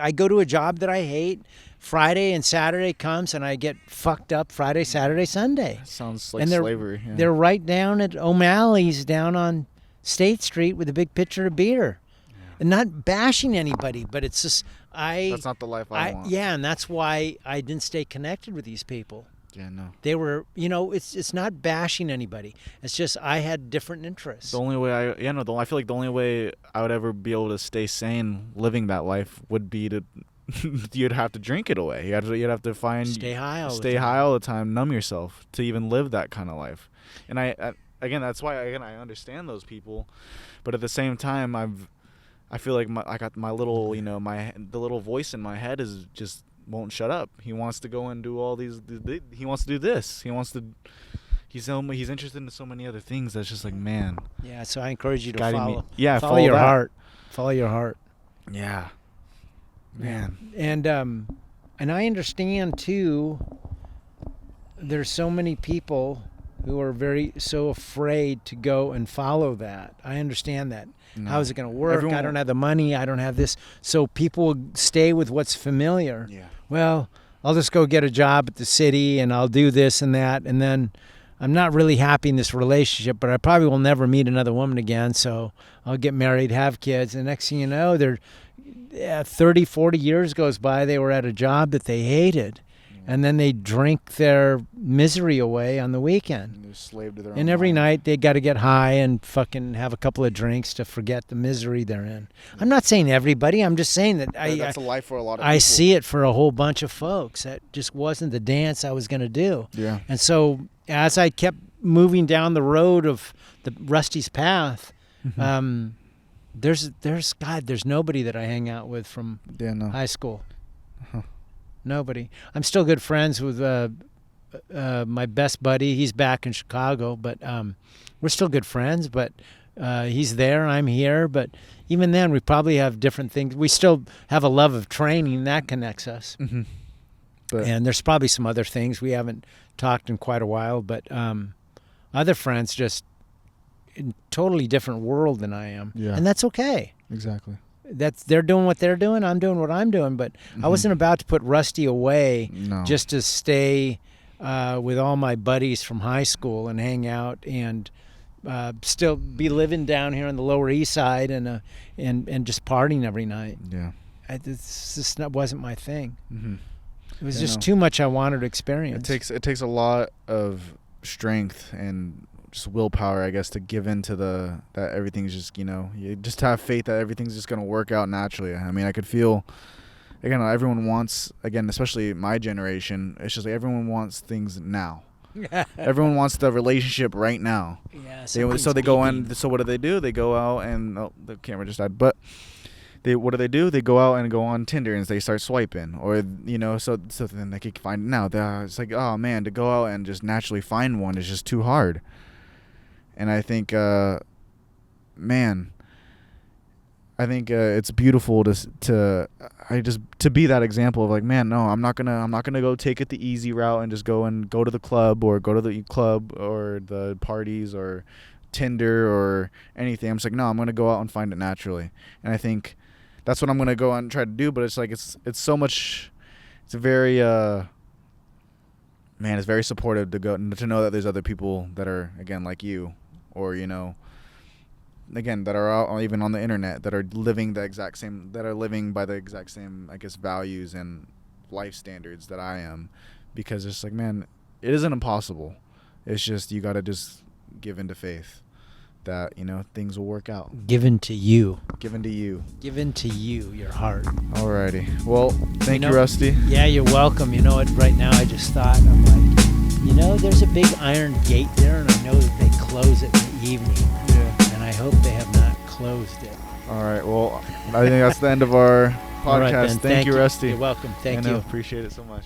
I go to a job that I hate. Friday and Saturday comes and I get fucked up Friday, Saturday, Sunday. That sounds like slavery. Yeah. They're right down at O'Malley's down on State Street with a big pitcher of beer. And not bashing anybody, but it's just, that's not the life I want. Yeah, and that's why I didn't stay connected with these people. Yeah, no. They were, it's not bashing anybody. It's just I had different interests. The only way I feel like the only way I would ever be able to stay sane living that life would be to, you'd have to drink it away. You'd have to stay high all the time, numb yourself to even live that kind of life. And that's why I understand those people, but at the same time I feel like I got my little, the little voice in my head is just won't shut up. He wants to go and do all these. He wants to do this. He's interested in so many other things. That's just like, man. Yeah. So I encourage you to follow your that. heart. Follow your heart. Yeah. Man. And I understand too. There's so many people who are so afraid to go and follow that. I understand that. No. How is it going to work? I don't have the money. I don't have this. So people will stay with what's familiar. Yeah. Well, I'll just go get a job at the city and I'll do this and that. And then I'm not really happy in this relationship, but I probably will never meet another woman again. So I'll get married, have kids. And next thing you know, 30, 40 years goes by, they were at a job that they hated. And then they drink their misery away on the weekend. And they're slave to their own And every mind. night they got to get high and fucking have a couple of drinks to forget the misery they're in. I'm not saying everybody. I'm just saying that That's a life for a lot of people. I see it for a whole bunch of folks. That just wasn't the dance I was going to do. Yeah. And so as I kept moving down the road of the Rusty's path, there's nobody that I hang out with from high school. Uh-huh. Nobody. I'm still good friends with my best buddy. He's back in Chicago, but we're still good friends. But he's there, I'm here. But even then, we probably have different things. We still have a love of training that connects us. Mm-hmm. And there's probably some other things we haven't talked in quite a while. But other friends just in totally different world than I am, and that's okay. Exactly. They're doing what they're doing. I'm doing what I'm doing. But I wasn't about to put Rusty away just to stay with all my buddies from high school and hang out and still be living down here on the Lower East Side and just partying every night. Yeah, That wasn't my thing. Mm-hmm. It was just too much I wanted to experience. It takes a lot of strength and just willpower, I guess, to give in to that everything's just, you just have faith that everything's just going to work out naturally. I mean, I could feel, again, everyone wants, again, especially my generation, it's just like everyone wants things now. Everyone wants the relationship right now. Yeah, so they go in, so what do? They go out and, the camera just died, but what do? They go out and go on Tinder and they start swiping, or so then they can find now. It's like, oh man, to go out and just naturally find one is just too hard. And I think, it's beautiful to be that example of like, man, no, I'm not gonna go take it the easy route and just go to the club or the parties or Tinder or anything. I'm just like, no, I'm gonna go out and find it naturally. And I think that's what I'm gonna go out and try to do. But it's like it's so much. It's very it's very supportive to know that there's other people that are, again, like you, or again, that are out even on the internet, that are living by the exact same, I guess, values and life standards that I am. Because it's like, man, it isn't impossible. It's just you got to just give into faith that things will work out. Given to you, your heart. Alrighty. Well, thank you, Rusty. Yeah, you're welcome. You know what? Right now, I just thought, I'm like, there's a big iron gate there, and I know that they close it in the evening. Yeah. And I hope they have not closed it. All right. Well, I think that's the end of our podcast. All right, Ben, Thank you, Rusty. You're welcome. Thank you. Appreciate it so much.